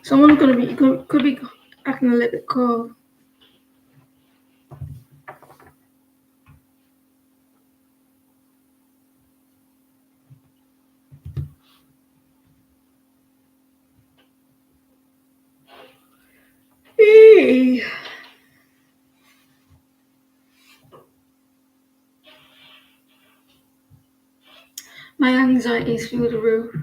Someone's could be acting a little bit cold. My anxiety is through the roof.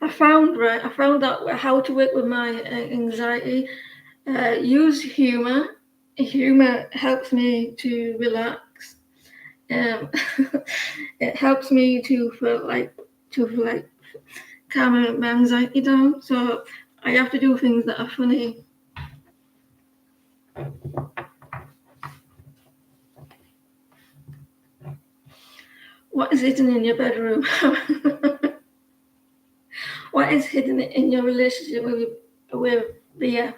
I found out how to work with my anxiety. Use humor. Humor helps me to relax. It helps me to feel like calm my anxiety down. So I have to do things that are funny. What is hidden in your bedroom? What is hidden in your relationship with BF,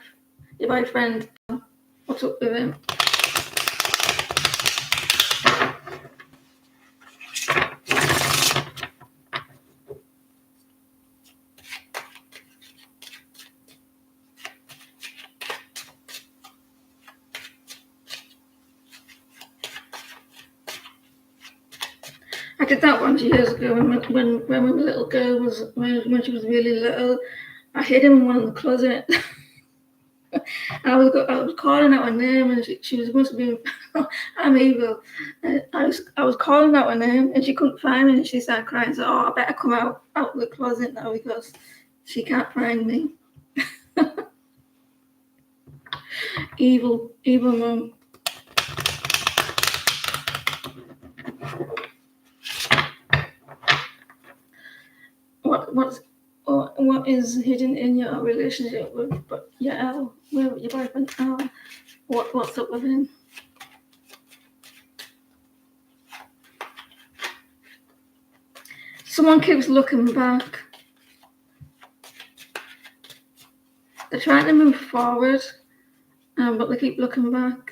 your boyfriend? What's up with him? I did that once years ago when my little girl when she was really little. I hid him in one of the closet. I was calling out her name, and she was supposed to be. I'm evil. I was calling out her name, and she couldn't find me, and she started crying. So, I better come out of the closet now because she can't find me. Evil mum. What is hidden in your relationship with your boyfriend? What's up with him? Someone keeps looking back. They're trying to move forward, but they keep looking back.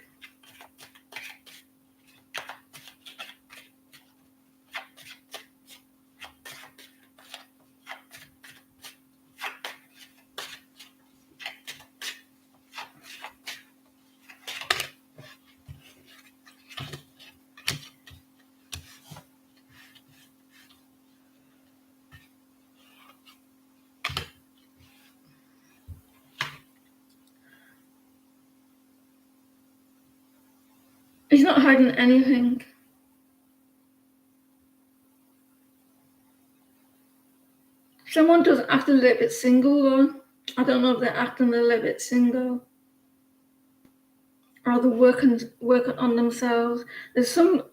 He's not hiding anything. Someone does act a little bit single though. I don't know if they're acting a little bit single or they're working on themselves. There's some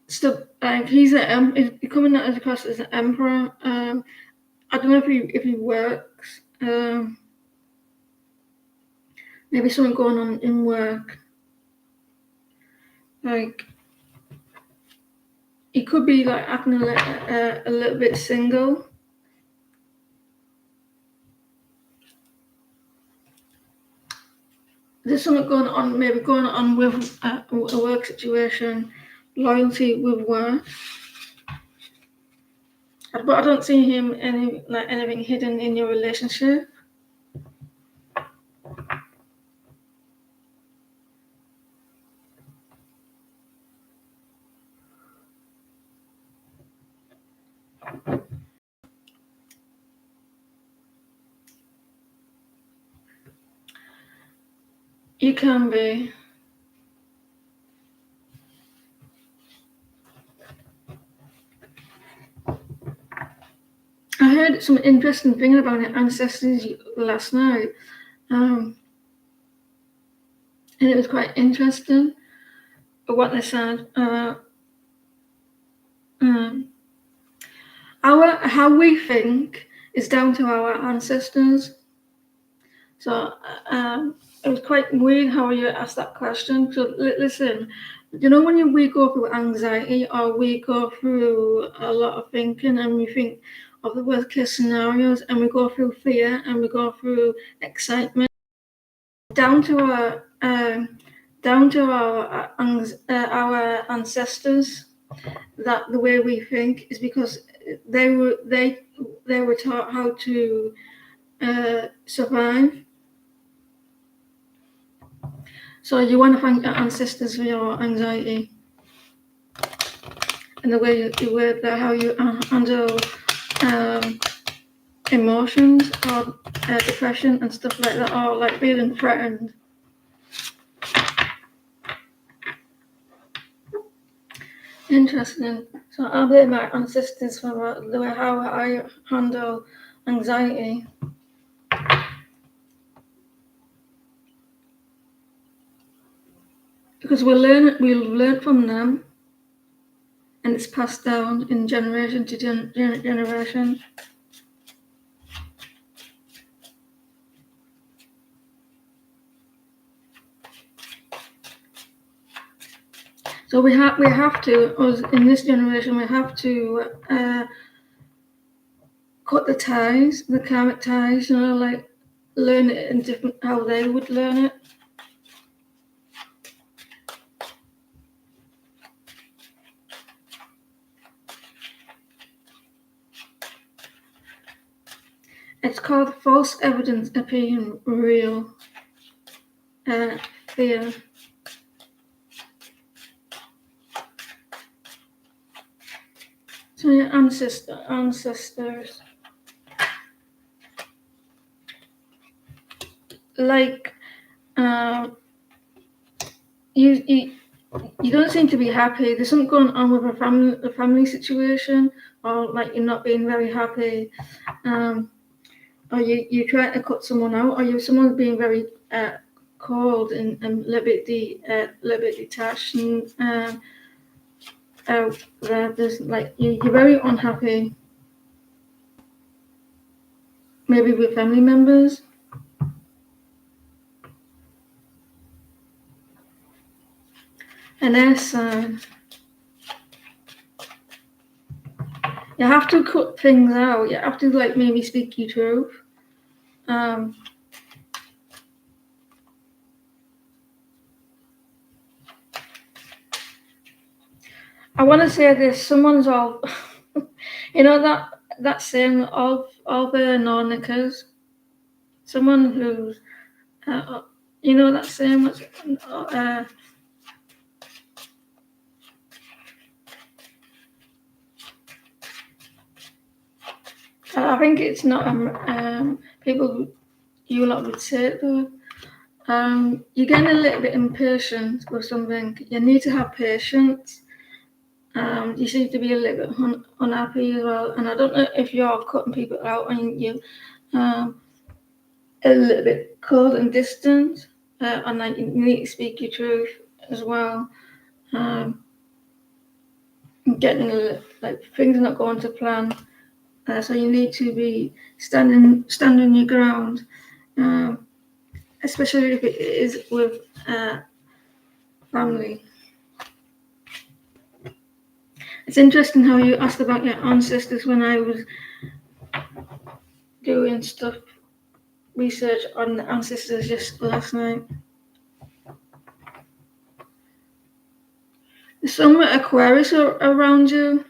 stuff like he's coming out across as an emperor. I don't know if he works. Maybe something going on in work. Like he could be like acting a little bit single. There's something going on with a work situation, loyalty with work. But I don't see him anything hidden in your relationship. You can be. I heard some interesting thing about your ancestors last night, and it was quite interesting what they said. How we think is down to our ancestors. So it was quite weird how you asked that question. So listen, when we go through anxiety or we go through a lot of thinking and we think of the worst case scenarios and we go through fear and we go through excitement, down to our ancestors, that the way we think is because they were taught how to survive. So you want to thank your ancestors for your anxiety and the way you word that, how you handle emotions or depression and stuff like that, or like feeling threatened. Interesting. So I blame my ancestors for the way how I handle anxiety. Because we'll learn from them, and it's passed down in generation to generation. So we have to, us in this generation, we have to cut the ties, the karmic ties, like learn it in different, how they would learn it. It's called false evidence appearing real. Fear. So your ancestors, like, you don't seem to be happy. There's something going on with a family situation, or like you're not being very happy, or you trying to cut someone out, or someone's being very cold and a little bit detached, and there's like you're very unhappy, maybe with family members. And there's you have to cut things out. You have to like maybe speak your truth. I want to say this. Someone's all, that saying, all the no knickers. Someone who's, that saying. I think it's not people. You lot would say it though. You're getting a little bit impatient with something. You need to have patience. You seem to be a little bit unhappy as well, and I don't know if you're cutting people out and you a little bit cold and distant, and like you need to speak your truth as well. Getting a little, like things are not going to plan, so you need to be standing your ground, especially if it is with family. It's interesting how you asked about your ancestors when I was doing research on the ancestors just last night. There's some Aquarius around you.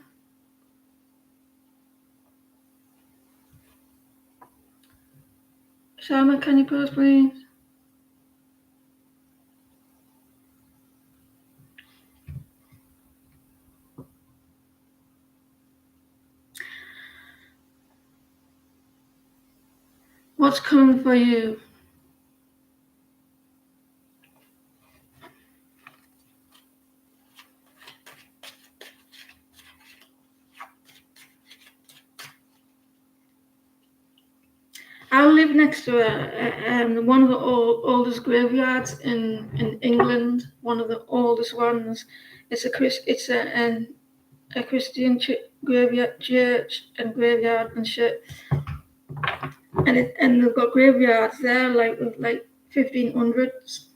Sharma, can you pause, please? What's coming for you? I live next to one of the oldest graveyards in England. One of the oldest ones. It's a Christian graveyard, church and graveyard and shit. And they've got graveyards there like 1500s.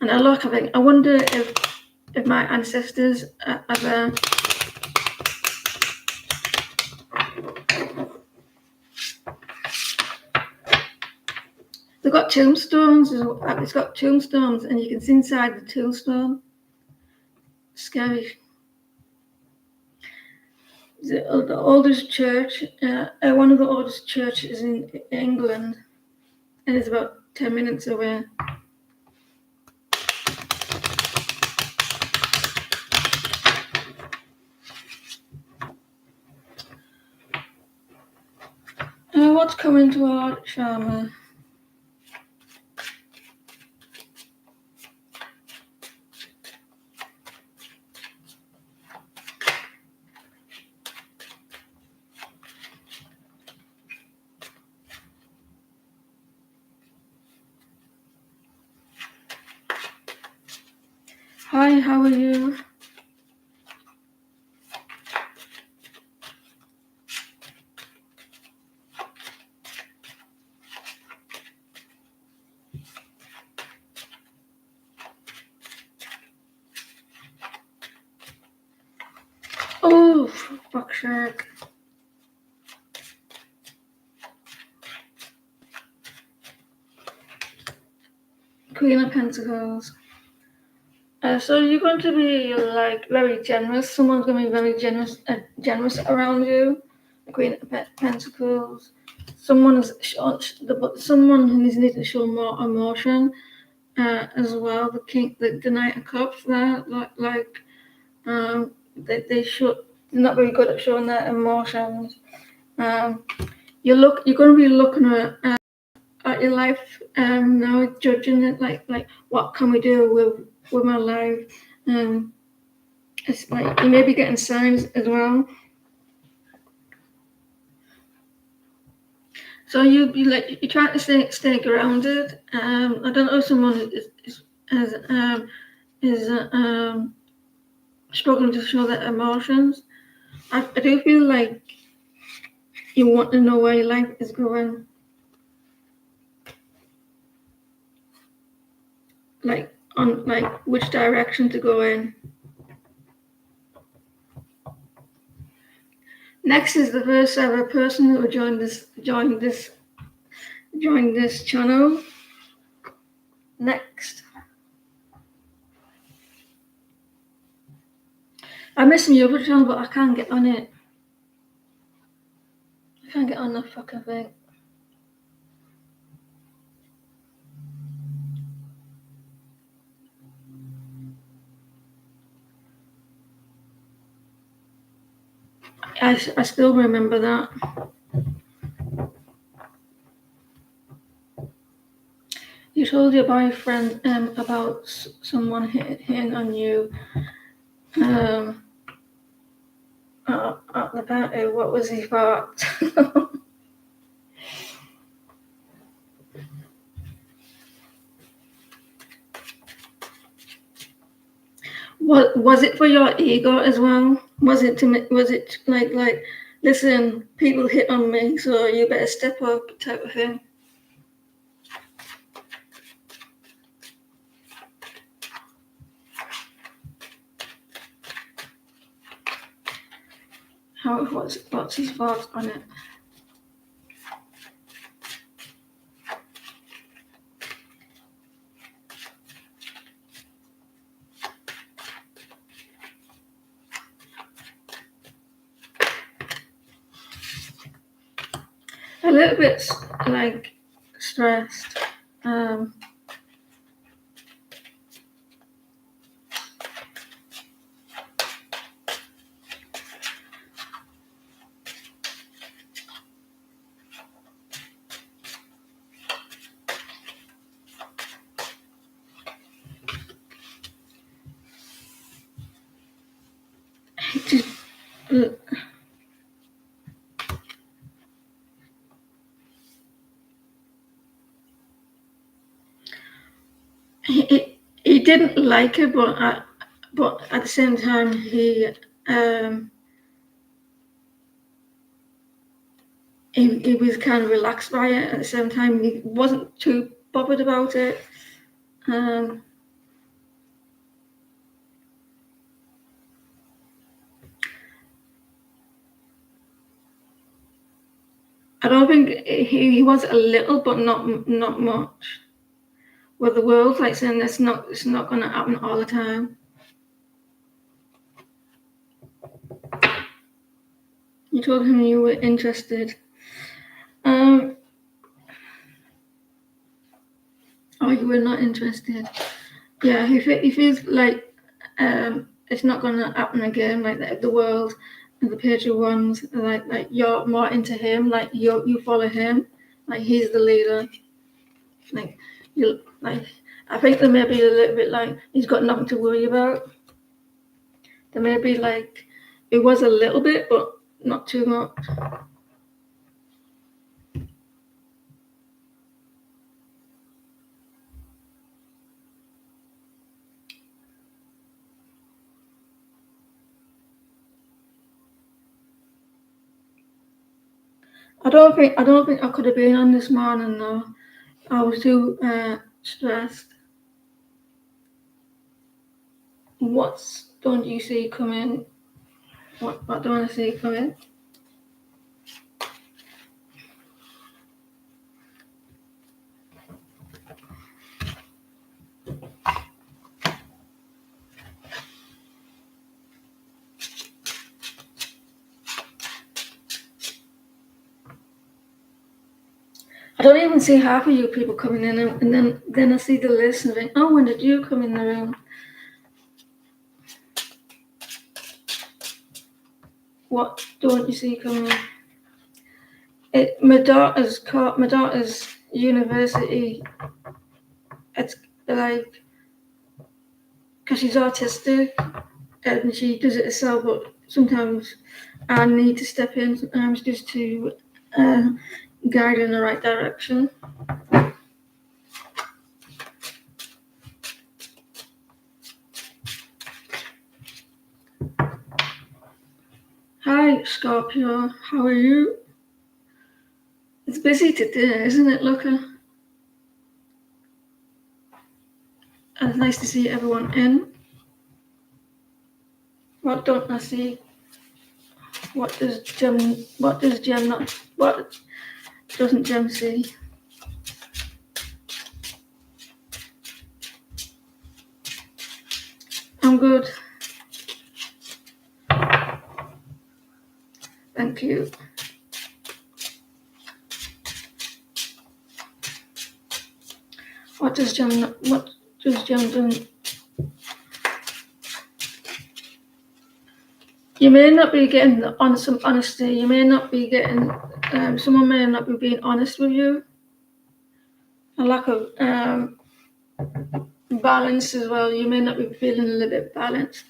And I look, I think, I wonder if my ancestors ever they've got tombstones. It's got tombstones, and you can see inside the tombstone. Scary. The oldest church, one of the oldest churches in England, and it's about 10 minutes away. What's coming to our Sharma? Hi, how are you? Oh, fuck shark. Queen of Pentacles. So you're going to be like very generous. Someone's going to be very generous around you. The Queen of Pentacles. Someone who needs to show more emotion as well. The Knight of Cups. There, they're not very good at showing their emotions. You're going to be looking at your life now, judging it like what can we do with my life. It's like you may be getting signs as well. So you're trying to stay grounded. I don't know if someone is struggling to show their emotions. I do feel like you want to know where your life is going. Like which direction to go in. Next is the first ever person who joined this channel. Next. I miss my other channel, but I can't get on it. I can't get on the fucking thing. I still remember that. You told your boyfriend about someone hitting on you at the party. What was he thought? What was it for your ego as well? Was it like listen, people hit on me, so you better step up type of thing? What's his thoughts on it? A little bit like stressed. He didn't like it, but at the same time he was kind of relaxed by it. At the same time, he wasn't too bothered about it. I don't think he was a little, but not much. With the world, like saying it's not going to happen all the time. You told him you were interested. Oh, you were not interested. Yeah, he feels like it's not going to happen again. Like the world and the Patriot ones, like you're more into him. Like you follow him. Like he's the leader. Like you like. I think there may be a little bit like he's got nothing to worry about. There may be like it was a little bit, but not too much. I don't think I could have been on this morning though. I was too stressed. What don't you see coming? What don't I see coming? I don't even see half of you people coming in, and then I see the list and think, oh, when did you come in the room? What don't you see coming? My daughter's university. It's like because she's autistic and she does it herself, but sometimes I need to step in sometimes just to guide her in the right direction. Hi, Scorpio. How are you? It's busy today, isn't it, Luca? And it's nice to see everyone in. What don't I see? What doesn't Jem see? I'm good. Thank you. What does Jem do? You may not be getting some honesty. You may not be getting. Someone may not be being honest with you. A lack of balance as well. You may not be feeling a little bit balanced.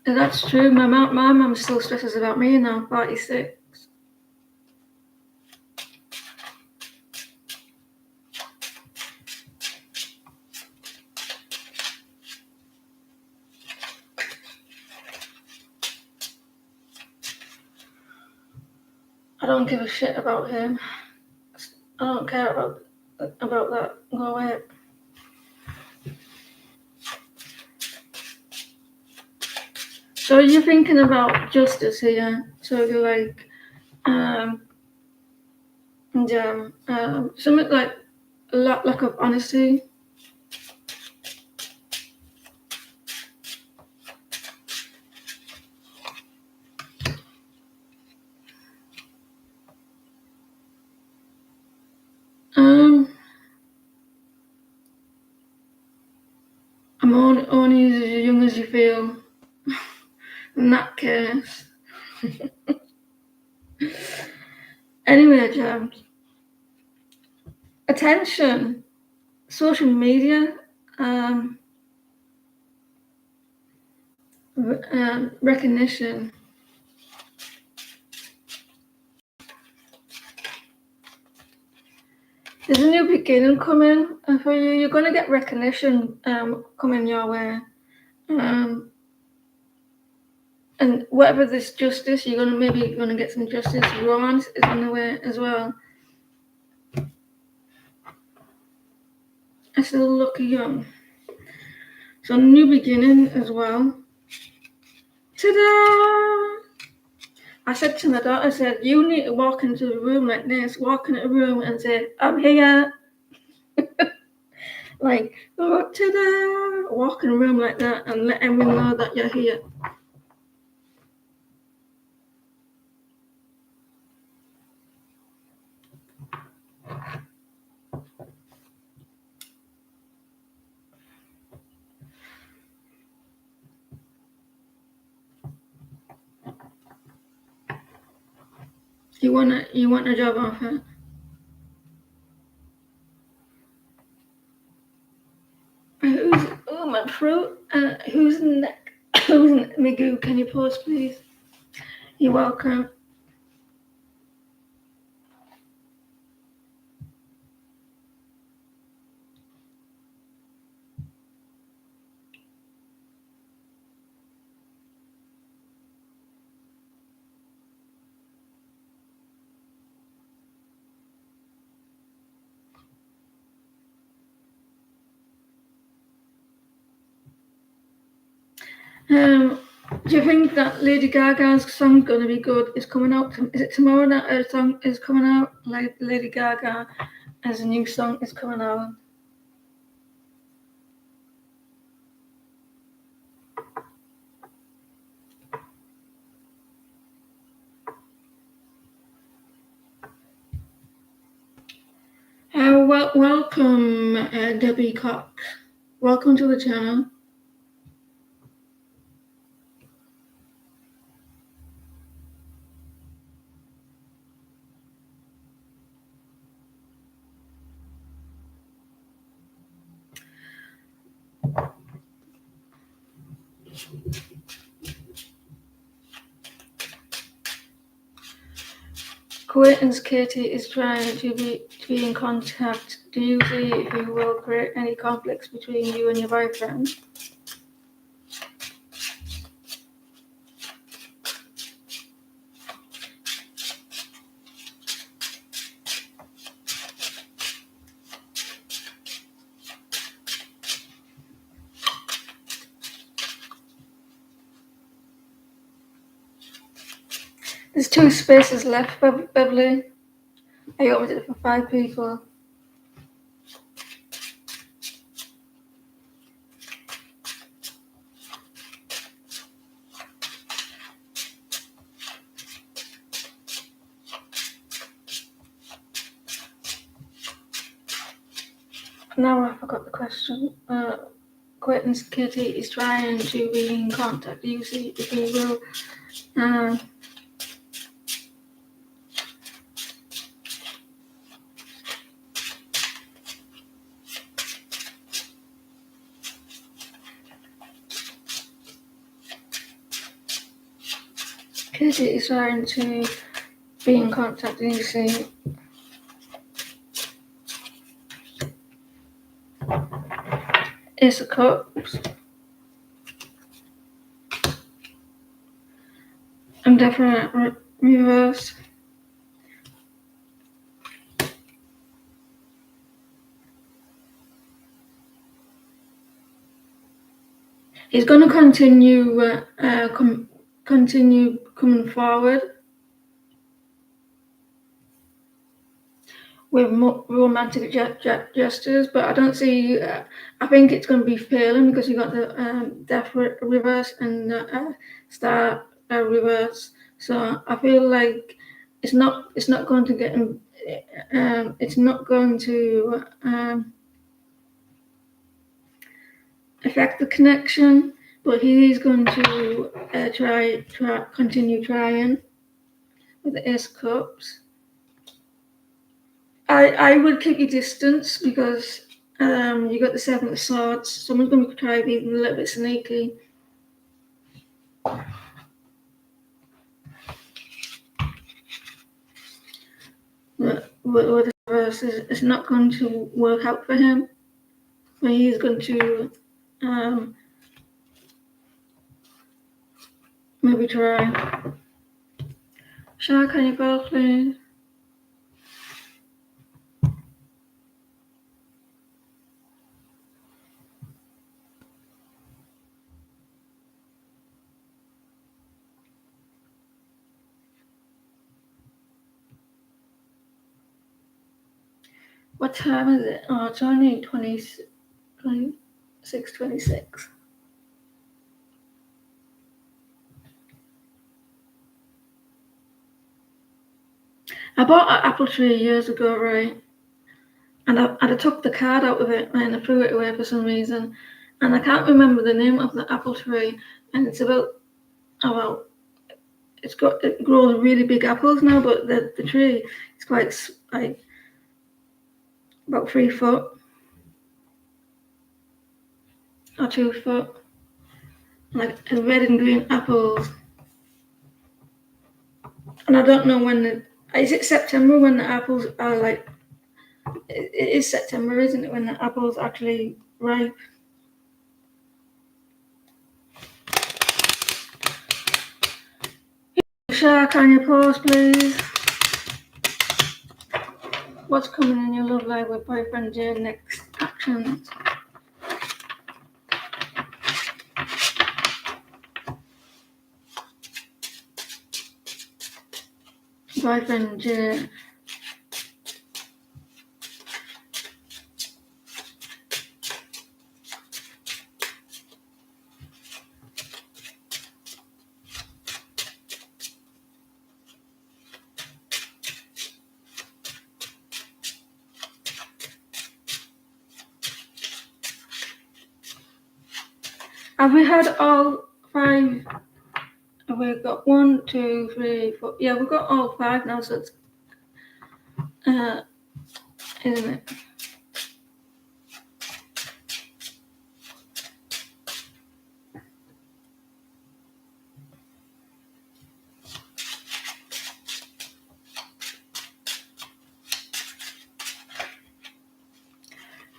And that's true. My mum still stresses about me now. 46. I don't give a shit about him. I don't care about that. Go away. So you're thinking about justice here. So you're like, something like a lack of honesty. I'm only as young as you feel. In that case. Anyway, James. Attention. Social media. Recognition. There's a new beginning coming for you. You're going to get recognition coming your way. And whatever this justice, you're going to get some justice. Romance is on the way as well. I still look young. So new beginning as well. Ta-da! I said to my daughter, I said, you need to walk into the room like this, walk into the room and say, I'm here. Like, oh, ta-da! Walk in the room like that and let everyone know that you're here. You want a job offer? My throat. Who's next? Magoo, can you pause, please? You're welcome. Do you think that Lady Gaga's song's gonna be good? It's coming out. Is it tomorrow that her song is coming out? Like Lady Gaga has a new song is coming out. Welcome, Debbie Cox. Welcome to the channel. Acquaintance Katie is trying to be in contact. Do you see if you will create any conflicts between you and your boyfriend? There's 2 spaces left, Beverly. I opened it for 5 people. Now I forgot the question. Acquaintance Katie is trying to be in contact. Do you see if you will? Katie is trying to be in contact. Do you see? Ace of Cups. And definitely reverse. He's going to continue coming forward with more romantic gestures, but I don't see. I think it's going to be failing because you got the Death reverse and Star reverse. So I feel like it's not going to get. It's not going to affect the connection, but he is going to continue trying with the Ace Cups. I would keep your distance because you got the 7 of Swords. Someone's going to try being a little bit sneaky. But with the reverse, it's not going to work out for him. But he's going to maybe try. Shark, can you go, please? What time is it? Oh, it's only 26:26. I bought an apple tree years ago, right? And I took the card out of it and I threw it away for some reason. And I can't remember the name of the apple tree. And it's it grows really big apples now, but the tree is quite like about 3 foot or 2 foot, like red and green apples. And I don't know when is it September when the apples are like. It is September, isn't it, when the apples actually ripe? Shark on your post, please. What's coming in your love life with boyfriend Jane next actions? Boyfriend Jane. Have we had all 5? Have we got 1, 2, 3, 4? Yeah, we've got all 5 now, so it's isn't it?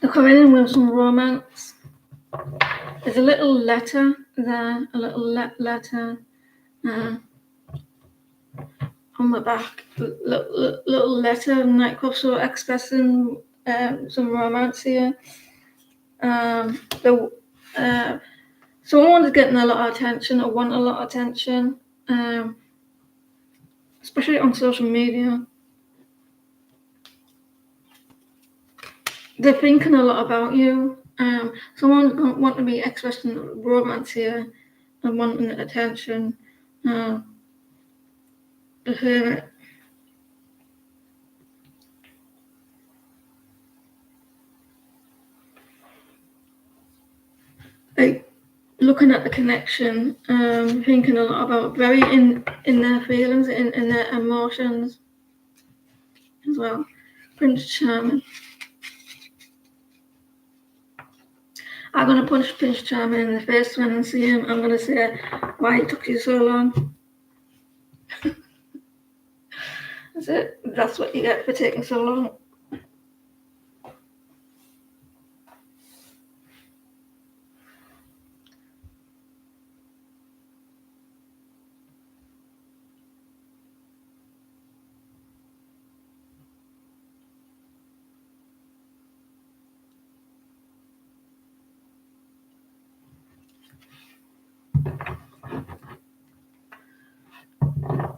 They're coming in with some romance. There's a little letter there, a little letter on the back, little letter, nightclub, so expressing some romance here. Someone is getting a lot of attention or want a lot of attention, especially on social media. They're thinking a lot about you. Someone's going to want to be expressing romance here and wanting attention. To hear it. Like looking at the connection, thinking a lot about very in their feelings, in their emotions as well. Prince Charming. I'm gonna punch Prince Charming in the face when I see him. I'm gonna say, "Why it took you so long?" That's it. That's what you get for taking so long.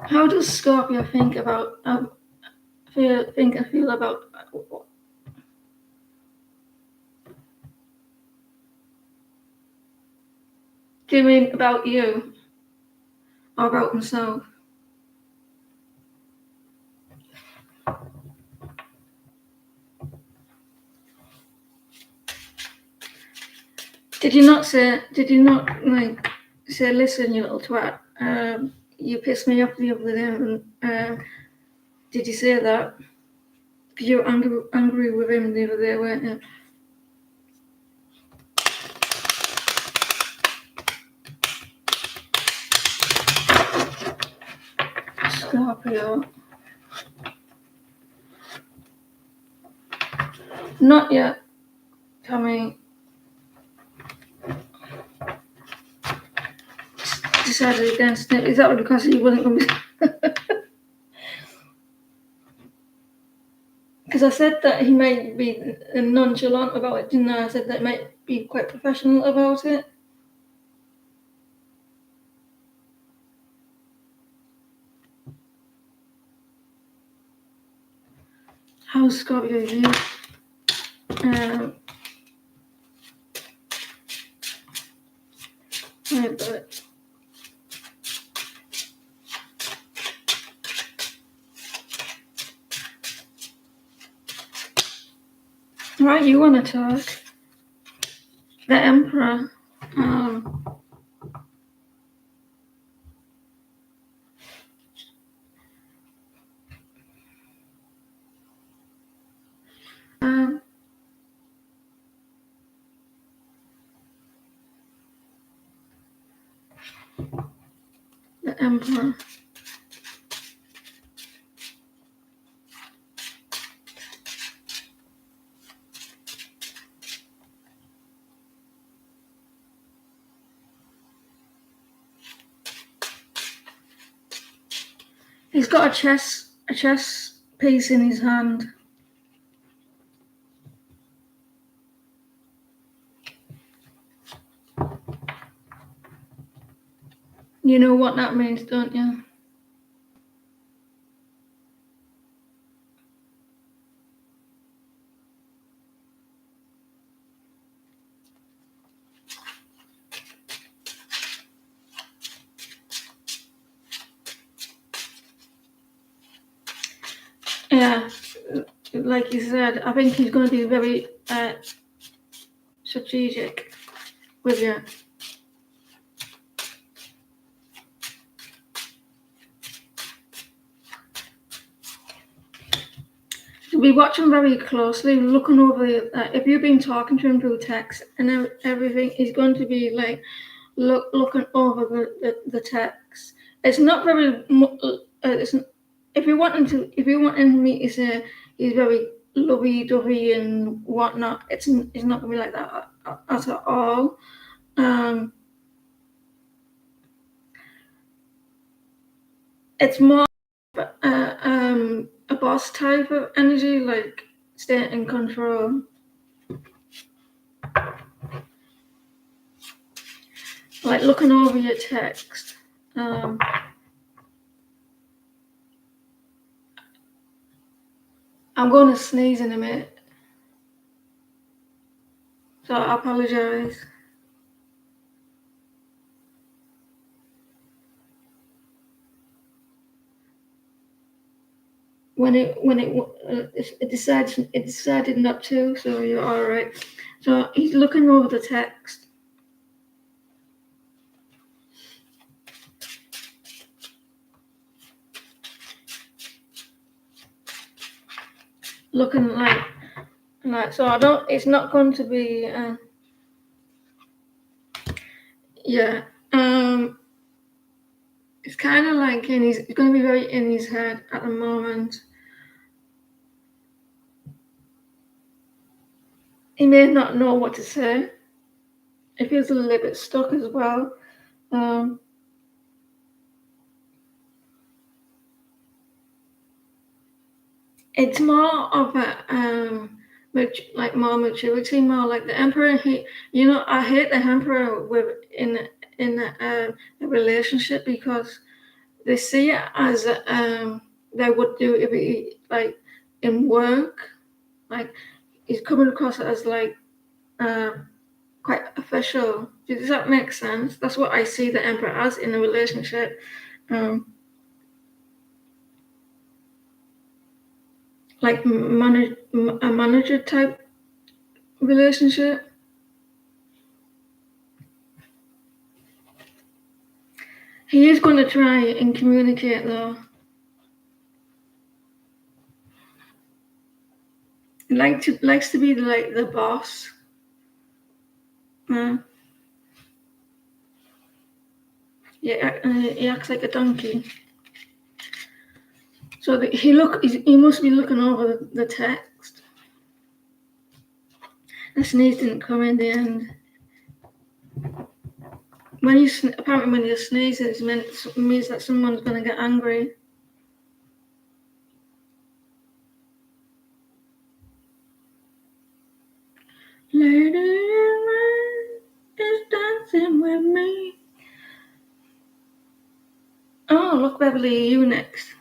How does Scorpio think about feel about? Do you mean about you or about himself? Did you not say? Did you not like say, "Listen, you little twat"? You pissed me off the other day. Did you say that? Because you were angry with him the other day, weren't you? Scorpio. Not yet. Tommy decided against it. Is that because he wasn't going to be? Because I said that he might be nonchalant about it, didn't I? I said that he might be quite professional about it. How's Scorpio you? But right, you want to talk? The Emperor. Um, the Emperor. He's got a chess piece in his hand. You know what that means, don't you? Yeah, like you said, I think he's going to be very strategic with you. Be watching very closely, looking over. If you've been talking to him through text and everything, he's going to be like looking over the text. It's not very. It's, if you wanting me to say he's very lovey-dovey and whatnot, it's not gonna be like that at all. It's more a boss type of energy, like staying in control. Like looking over your text. I'm going to sneeze in a minute, so I apologize. When it decided not to, so you're all right. So he's looking over the text. Looking like so I don't. It's not going to be. Yeah. It's kind of like it's going to be very in his head at the moment. He may not know what to say. He feels a little bit stuck as well. It's more of a like more maturity, more like the emperor. I hate the emperor in a relationship because they see it as they would do if he like in work, like he's coming across as like quite official. Does that make sense? That's what I see the emperor as in a relationship. Like a manager type relationship. He is going to try and communicate though. He likes to be like the boss. Yeah, he acts like a donkey. So he must be looking over the text. The sneeze didn't come in the end. Apparently when you sneeze, it means that someone's going to get angry. Lady in red is dancing with me. Oh, look, Beverly, you next.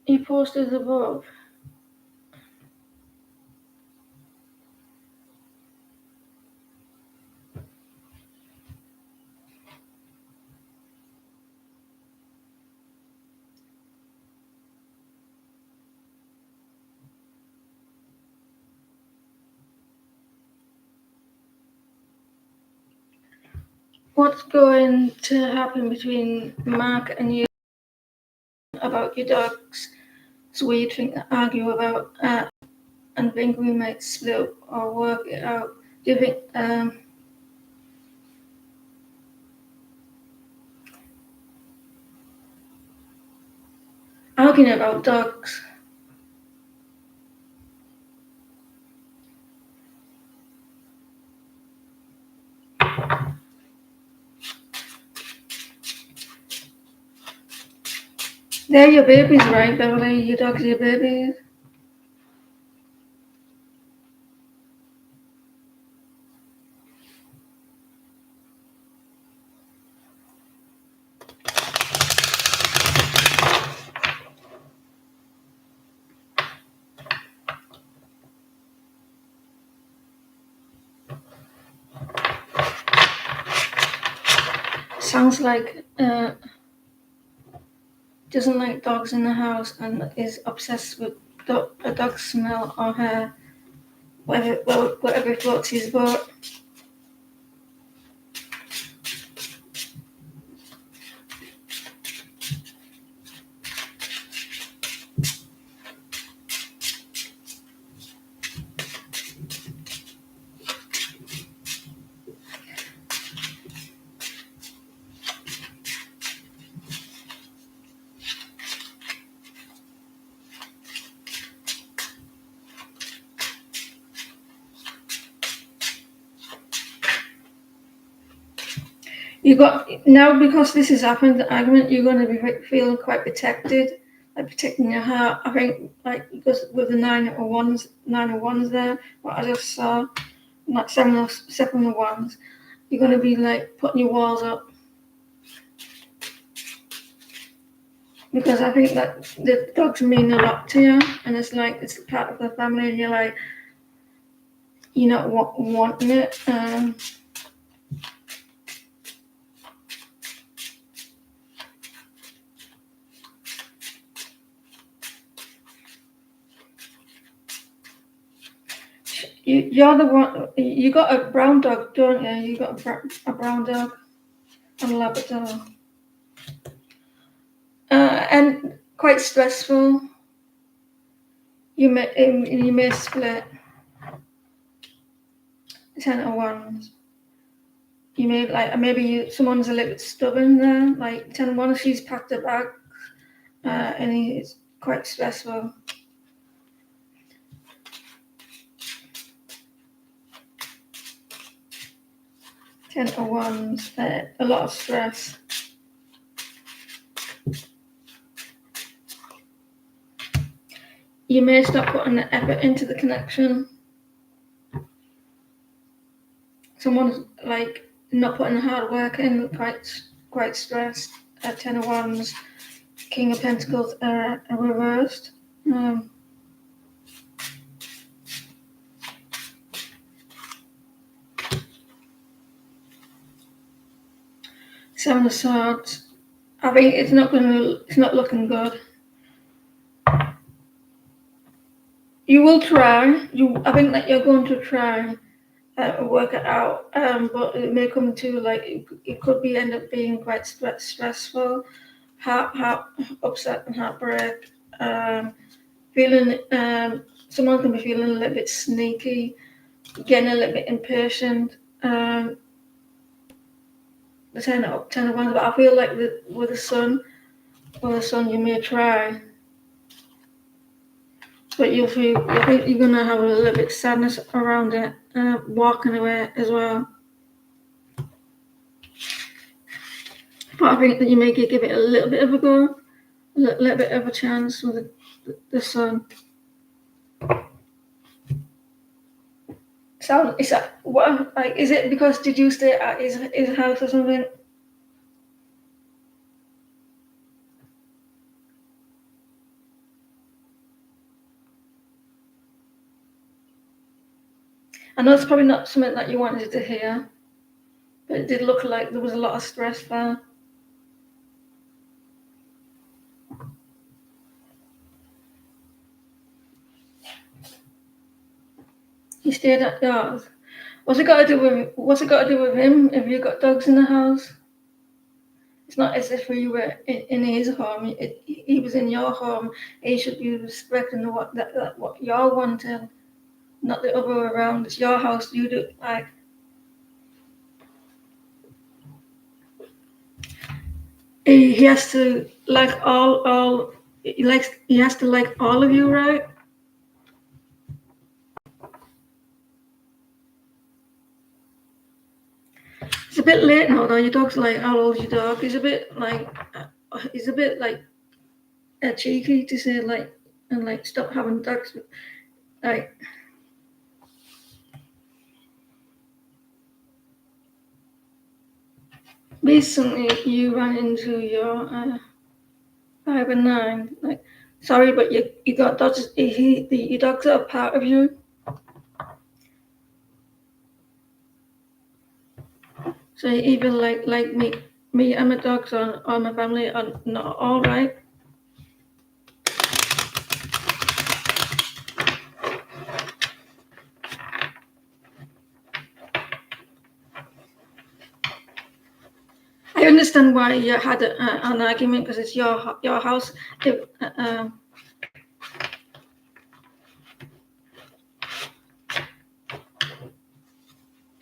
he posted above. What's going to happen between Mark and you about your dogs? So we think argue about and think we might split or work it out. Do you think arguing about dogs? They're your babies, right, Beverly? Your dogs are your babies. Sounds like doesn't like dogs in the house and is obsessed with a dog's smell or hair, whatever floats his boat. You got now because this has happened. The argument you're going to be feeling quite protected, like protecting your heart. I think like because with the 901s there, what I just saw, like 701s, you're going to be like putting your walls up because I think that the dogs mean a lot to you, and it's like it's part of the family, and you're like you're not wanting it. You're the one. You got a brown dog, don't you? You got a brown dog and a Labrador, and quite stressful. You may split 10-1. You may like someone's a little bit stubborn there. Like 10-1, she's packed her bag, and it's quite stressful. 10-1's a lot of stress. You may stop putting the effort into the connection. Someone's like not putting the hard work in, quite stressed. 10-1's, King of Pentacles reversed. 7 of Swords. I think it's not looking good. You will try. I think that you're going to try work it out, but it may come to like it could end up being quite stressful, heart upset and heartbreak. Feeling someone can be feeling a little bit sneaky, getting a little bit impatient. The 10-1, but I feel like with the sun, you may try. But I think you're gonna have a little bit of sadness around it, walking away as well. But I think that you may give it a little bit of a go, a little bit of a chance with the sun. So is that what? Like, is it because did you stay at his house or something? I know it's probably not something that you wanted to hear, but it did look like there was a lot of stress there. He stayed at yours. What's it got to do with him if you got dogs in the house? It's not as if you were in his home. He was in your home. He should be respecting what you're wanting, not the other way around. It's your house. You do like. He has to like all. He has to like all of you, right? It's a bit late now, though. Your dog's like, how old's your dog? He's a bit like cheeky to say like stop having dogs. Like recently, you ran into your 5 and 9. Like, sorry, but you got dogs. Your dogs are a part of you. So even like me and my dogs or my family are not all right. I understand why you had an argument because it's your house.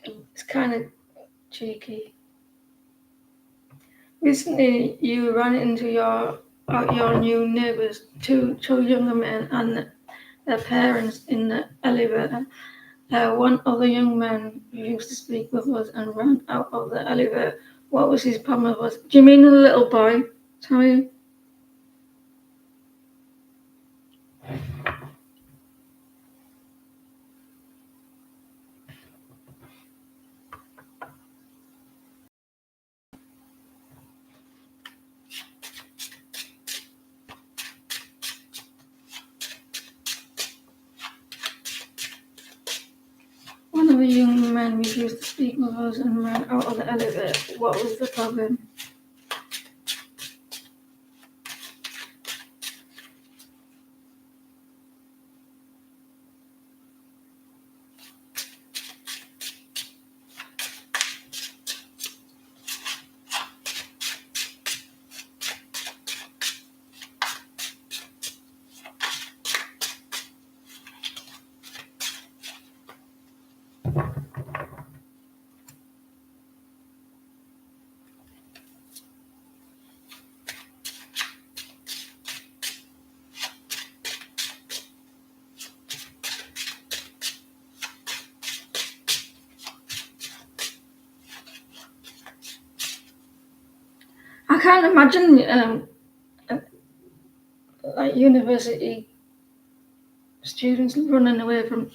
It's kind of cheeky. Recently, you ran into your new neighbours, two younger men and their parents in the elevator. One of the young men refused to speak with us and ran out of the elevator. What was his problem with us? Do you mean the little boy? Sorry. One of the young men refused to speak with us and ran out of the elevator. What was the problem? I can't imagine like university students running away from.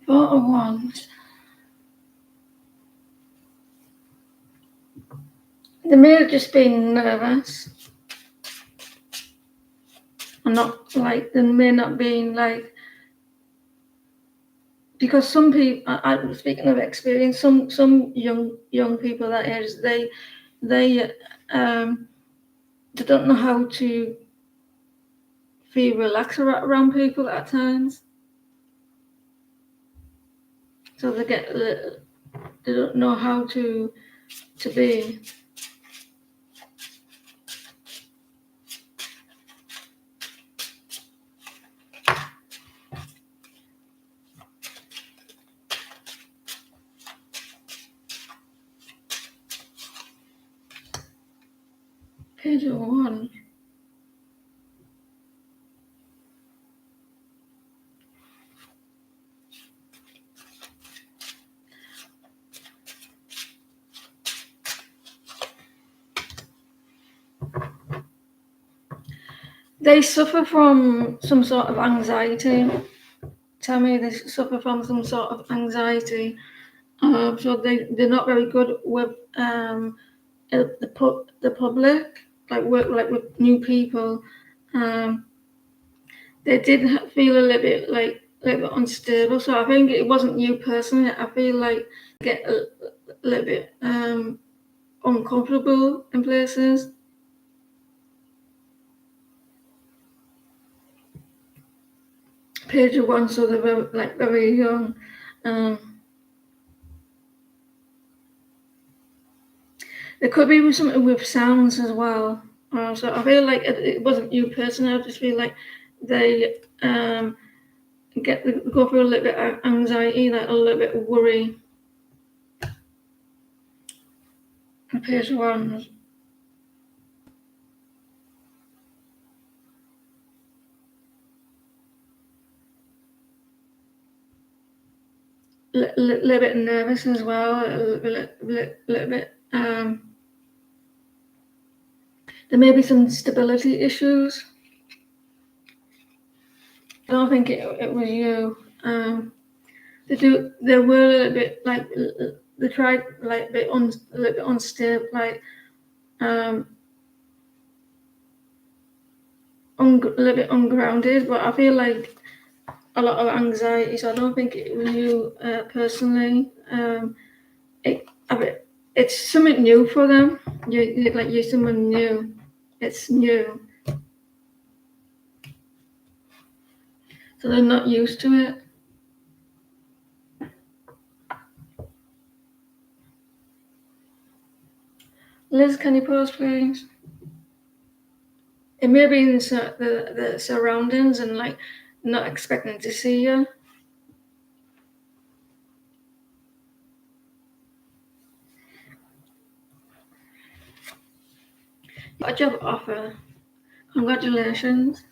Photo ones. They may have just been nervous. And not like they may not be like because some people. I'm speaking of experience. Some young people that age they they don't know how to feel relaxed around people at times. So they don't know how to be. Page 1. They suffer from some sort of anxiety. Tell me they suffer from some sort of anxiety. So they're not very good with the public, like work like with new people. Um, they did feel a little bit unstable. So I think it wasn't you personally. I feel like get a little bit uncomfortable in places. Page one, so they're very young. Um, there could be something with sounds as well. So I feel like it wasn't you personally. I just feel like they go through a little bit of anxiety, like a little bit of worry. Page one. Little bit nervous as well, little bit. There may be some stability issues. I don't think it was you. They were a little bit like they tried like a little bit unstable, like um, a little bit ungrounded. But I feel like a lot of anxiety. So I don't think it was you personally. It, I mean, it's something new for them. You're someone new. It's new, so they're not used to it. Liz, can you pause, please? It may be in the surroundings and like not expecting to see you. Got a job offer. Congratulations.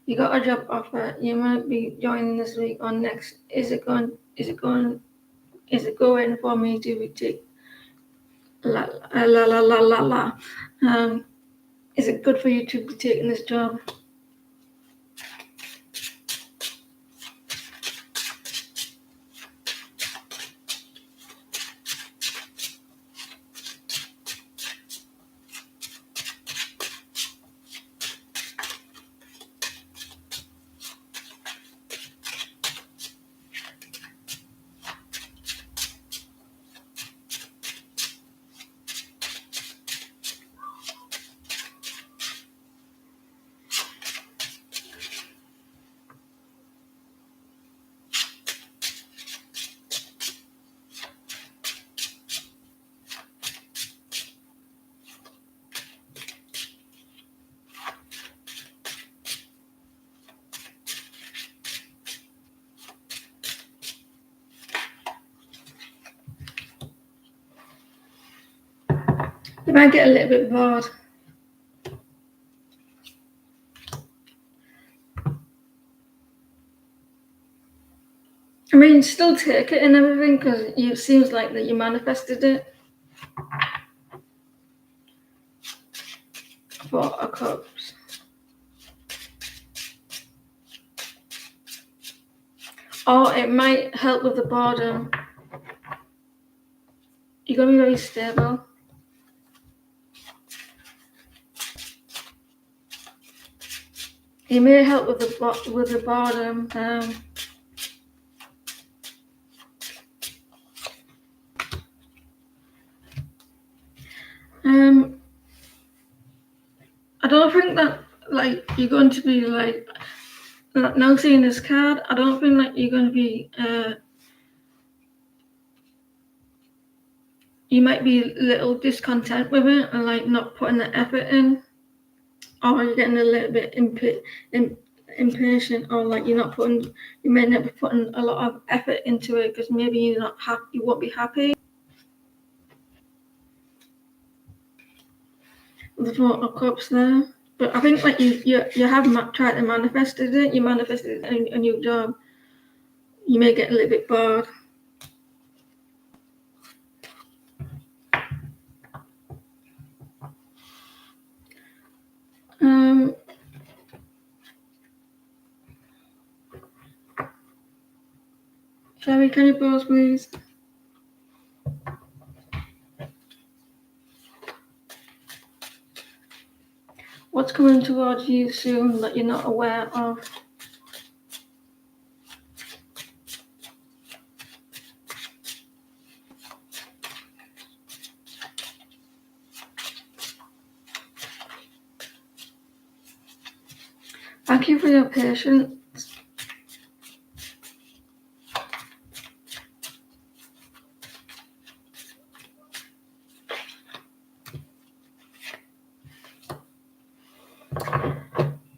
You got a job offer. You might be joining this week or next. Is it going for me to take la la la la la la? Um, is it good for you to be taking this job? You might get a little bit bored. I mean, still take it and everything because it seems like that you manifested it. Four of Cups. Or it might help with the boredom. You're going to be very stable. It may help with the boredom. I don't think that like you're going to be like now seeing this card. I don't think that you're going to be. You might be a little discontent with it and like not putting the effort in, or you're getting a little bit impatient, or like you may not be putting a lot of effort into it because maybe you're not happy. You won't be happy. The Four of Cups there. But I think like you have tried to manifest it. You manifested a new job. You may get a little bit bored. Um, Sherry, can you pause, please? What's coming towards you soon that you're not aware of? Thank you for your patience.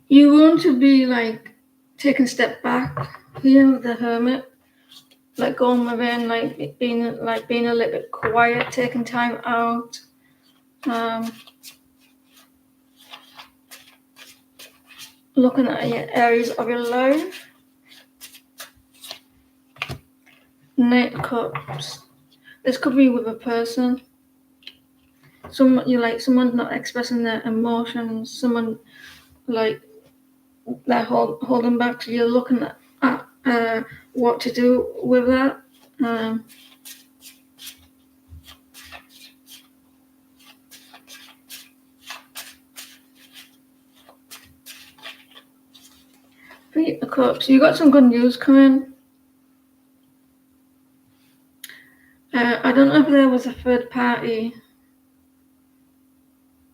You want to be like taking a step back here with the hermit, like going within, like being a little bit quiet, taking time out. Looking at your areas of your life. Knight of Cups. This could be with a person. Someone not expressing their emotions. Someone like they're holding back. So you're looking at what to do with that. Three of Cups. You got some good news coming. I don't know if there was a third party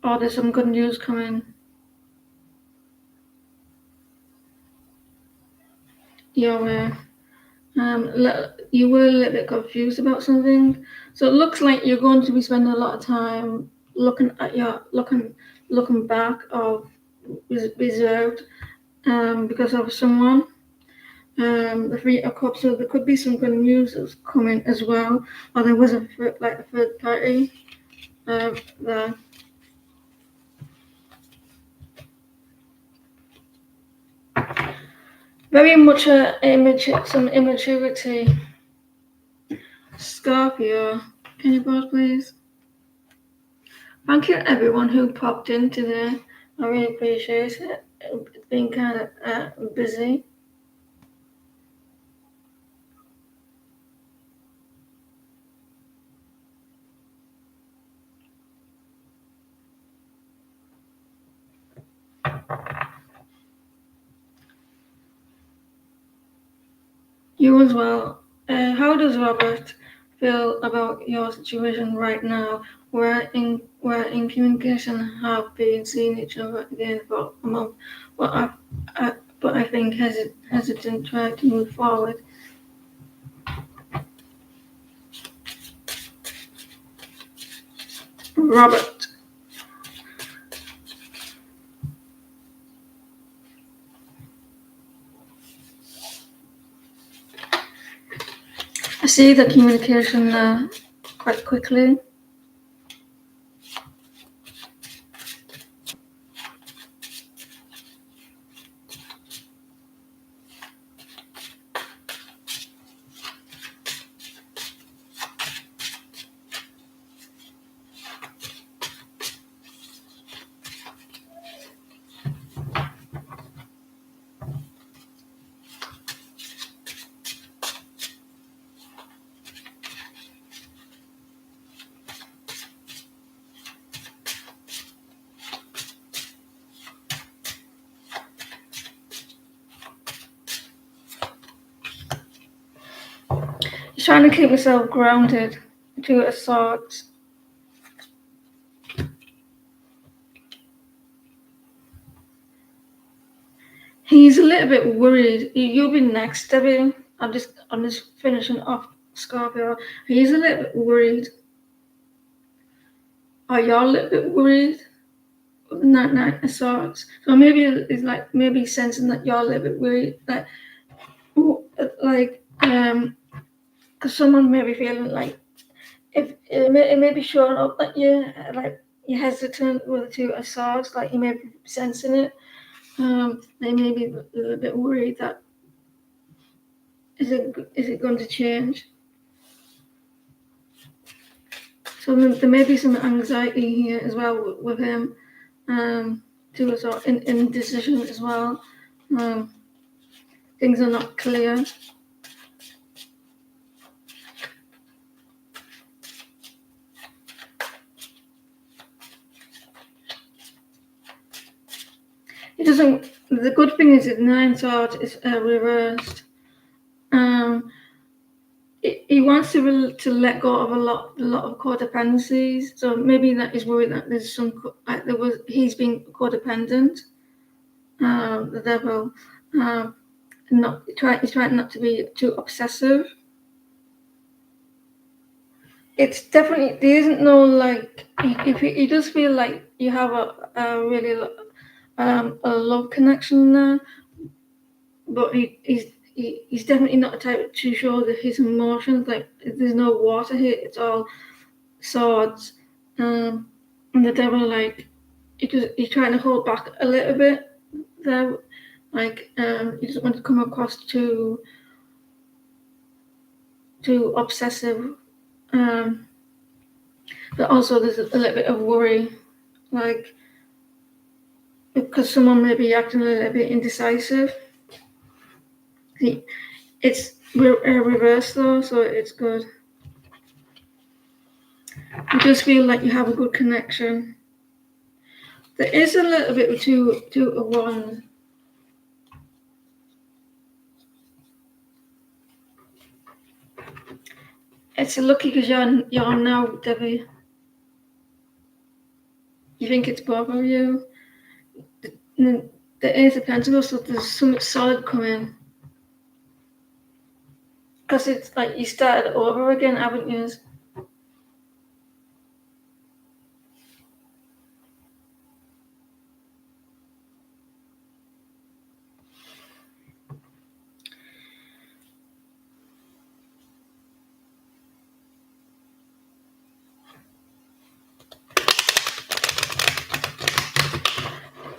or there's some good news coming. Your way. You were a little bit confused about something, so it looks like you're going to be spending a lot of time looking back or reserved because of someone. The Three of Cups, so there could be some good news that's coming as well, or there was a third party there. Very much some immaturity. Scorpio, can you pause, please? Thank you everyone who popped in today. I really appreciate it. It's been kind of busy. You as well. How does Robert feel about your situation right now? We're in communication, have been seeing each other again for a month, but I think hesitant try to move forward. Robert. I see the communication quite quickly. He's trying to keep himself grounded to a sort. He's a little bit worried. You'll be next, Debbie. I'm just finishing off Scorpio. He's a little bit worried. Are y'all a little bit worried? Knight of Swords. So maybe it's like maybe sensing that you're a little bit worried, because someone may be feeling like if it may be showing up that you're hesitant with the Two of Swords, like you may be sensing it. They may be a little bit worried that is it going to change? So there may be some anxiety here as well with him, to a sort of indecision as well. Things are not clear. doesn't. The good thing is that Nine Swords is reversed. He wants to let go of a lot of codependencies. So maybe that is worried that there's some he's being codependent. The devil, he's trying not to be too obsessive. It's definitely there isn't no like if he does feel like you have a really a love connection there, but he's definitely not the type to show his emotions. Like there's no water here; it's all swords. And the devil like he's trying to hold back a little bit there, like he doesn't want to come across too obsessive. But also there's a little bit of worry, like because someone may be acting a little bit indecisive. It's reverse though, so it's good. You just feel like you have a good connection. There is a little bit of two of one. It's lucky because you're now, Debbie. You think it's both of you. The Ace of Pentacles, so there's something solid coming. Because it's like you started over again, haven't you?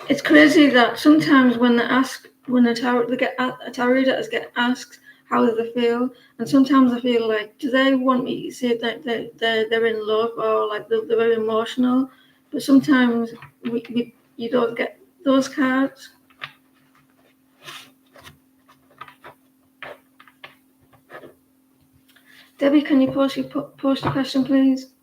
It's crazy that sometimes when a tarot readers get asked how do they feel, and sometimes I feel like do they want me to say that they're in love or like they're very emotional, but sometimes you don't get those cards. Debbie, can you post the question, please?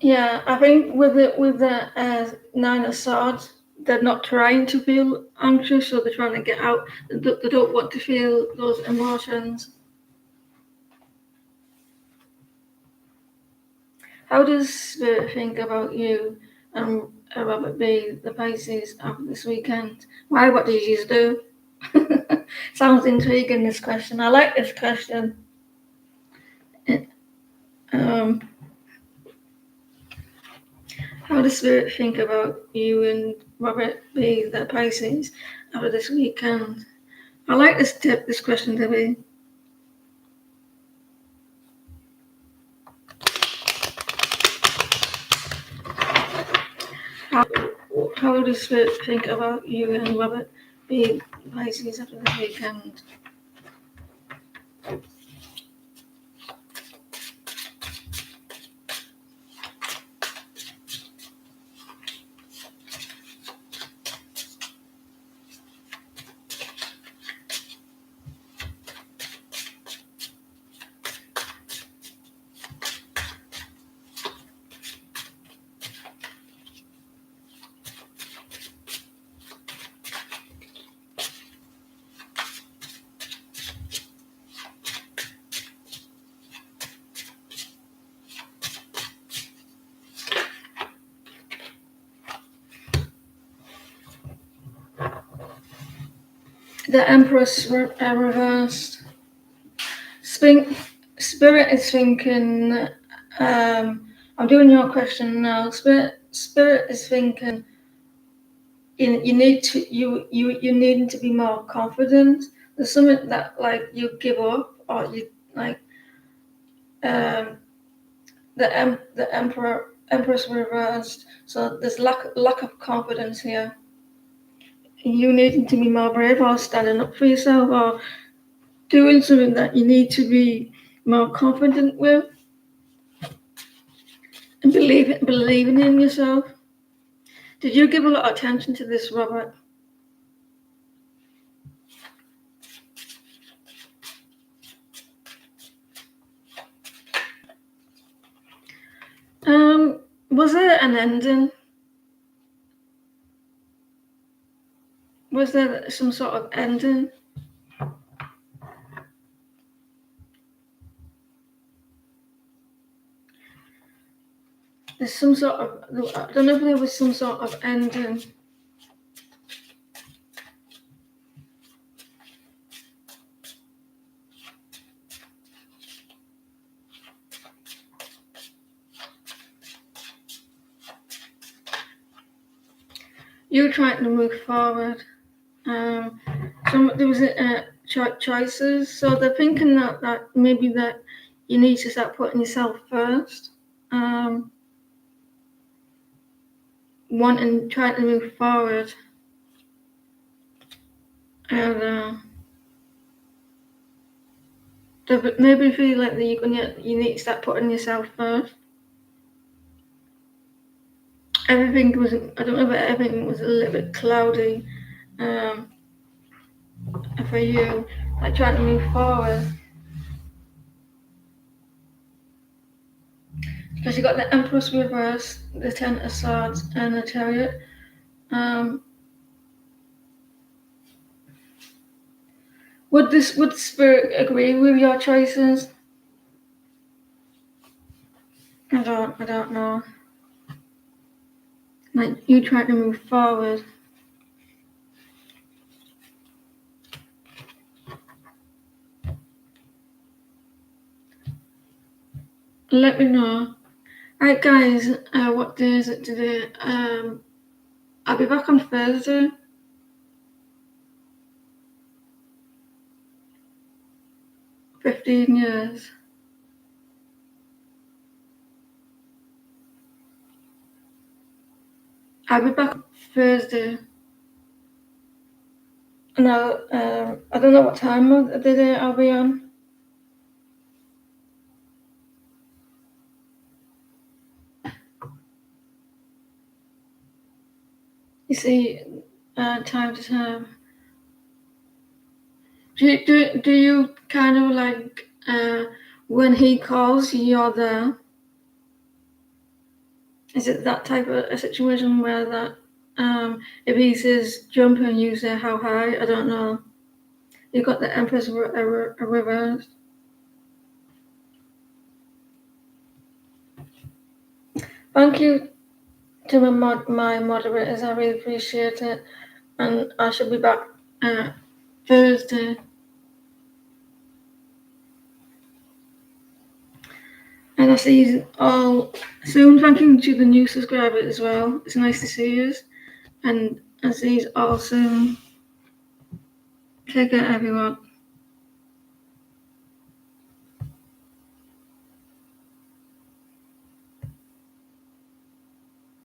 Yeah, I think with the Nine of Swords, they're not trying to feel anxious, so they're trying to get out. They don't want to feel those emotions. How does Spirit think about you and Robert B, the Pisces, after this weekend? Why? What did you do? Sounds intriguing, this question. I like this question. Um, how does Spirit think about you and Robert B, the Pisces, after this weekend? I like this question, Debbie. How does Spirit think about you and Robert B, Pisces, after this weekend? The Empress reversed. Spirit is thinking. I'm doing your question now. Spirit is thinking. You need to be more confident. There's something that like you give up or you like. The Empress reversed. So there's lack of confidence here. You need to be more brave or standing up for yourself or doing something that you need to be more confident with and believing in yourself. Did you give a lot of attention to this, Robert? Was there an ending? Was there some sort of ending? There's some sort of, I don't know if there was some sort of ending. You're trying to move forward. There was choices, so they're thinking that maybe that you need to start putting yourself first. Trying to move forward, and they maybe feel like that you need to start putting yourself first. I don't know, but everything was a little bit cloudy for you, like trying to move forward. Because you got the Empress reverse, the Ten of Swords, and the Chariot. Would Spirit agree with your choices? I don't know. Like you trying to move forward. Let me know. Alright guys, what day is it today? I'll be back on Thursday. $15. I'll be back Thursday. Now, I don't know what time of the day I'll be on. You see, time to time. Do you kind of like when he calls, you're there? Is it that type of a situation where that if he says jump and you say how high? I don't know. You got the Empress reversed. Thank you to my moderators. I really appreciate it, and I shall be back Thursday. And I'll see you all soon. Thank you to the new subscribers as well. It's nice to see you. And I'll see you all soon. Take care, everyone.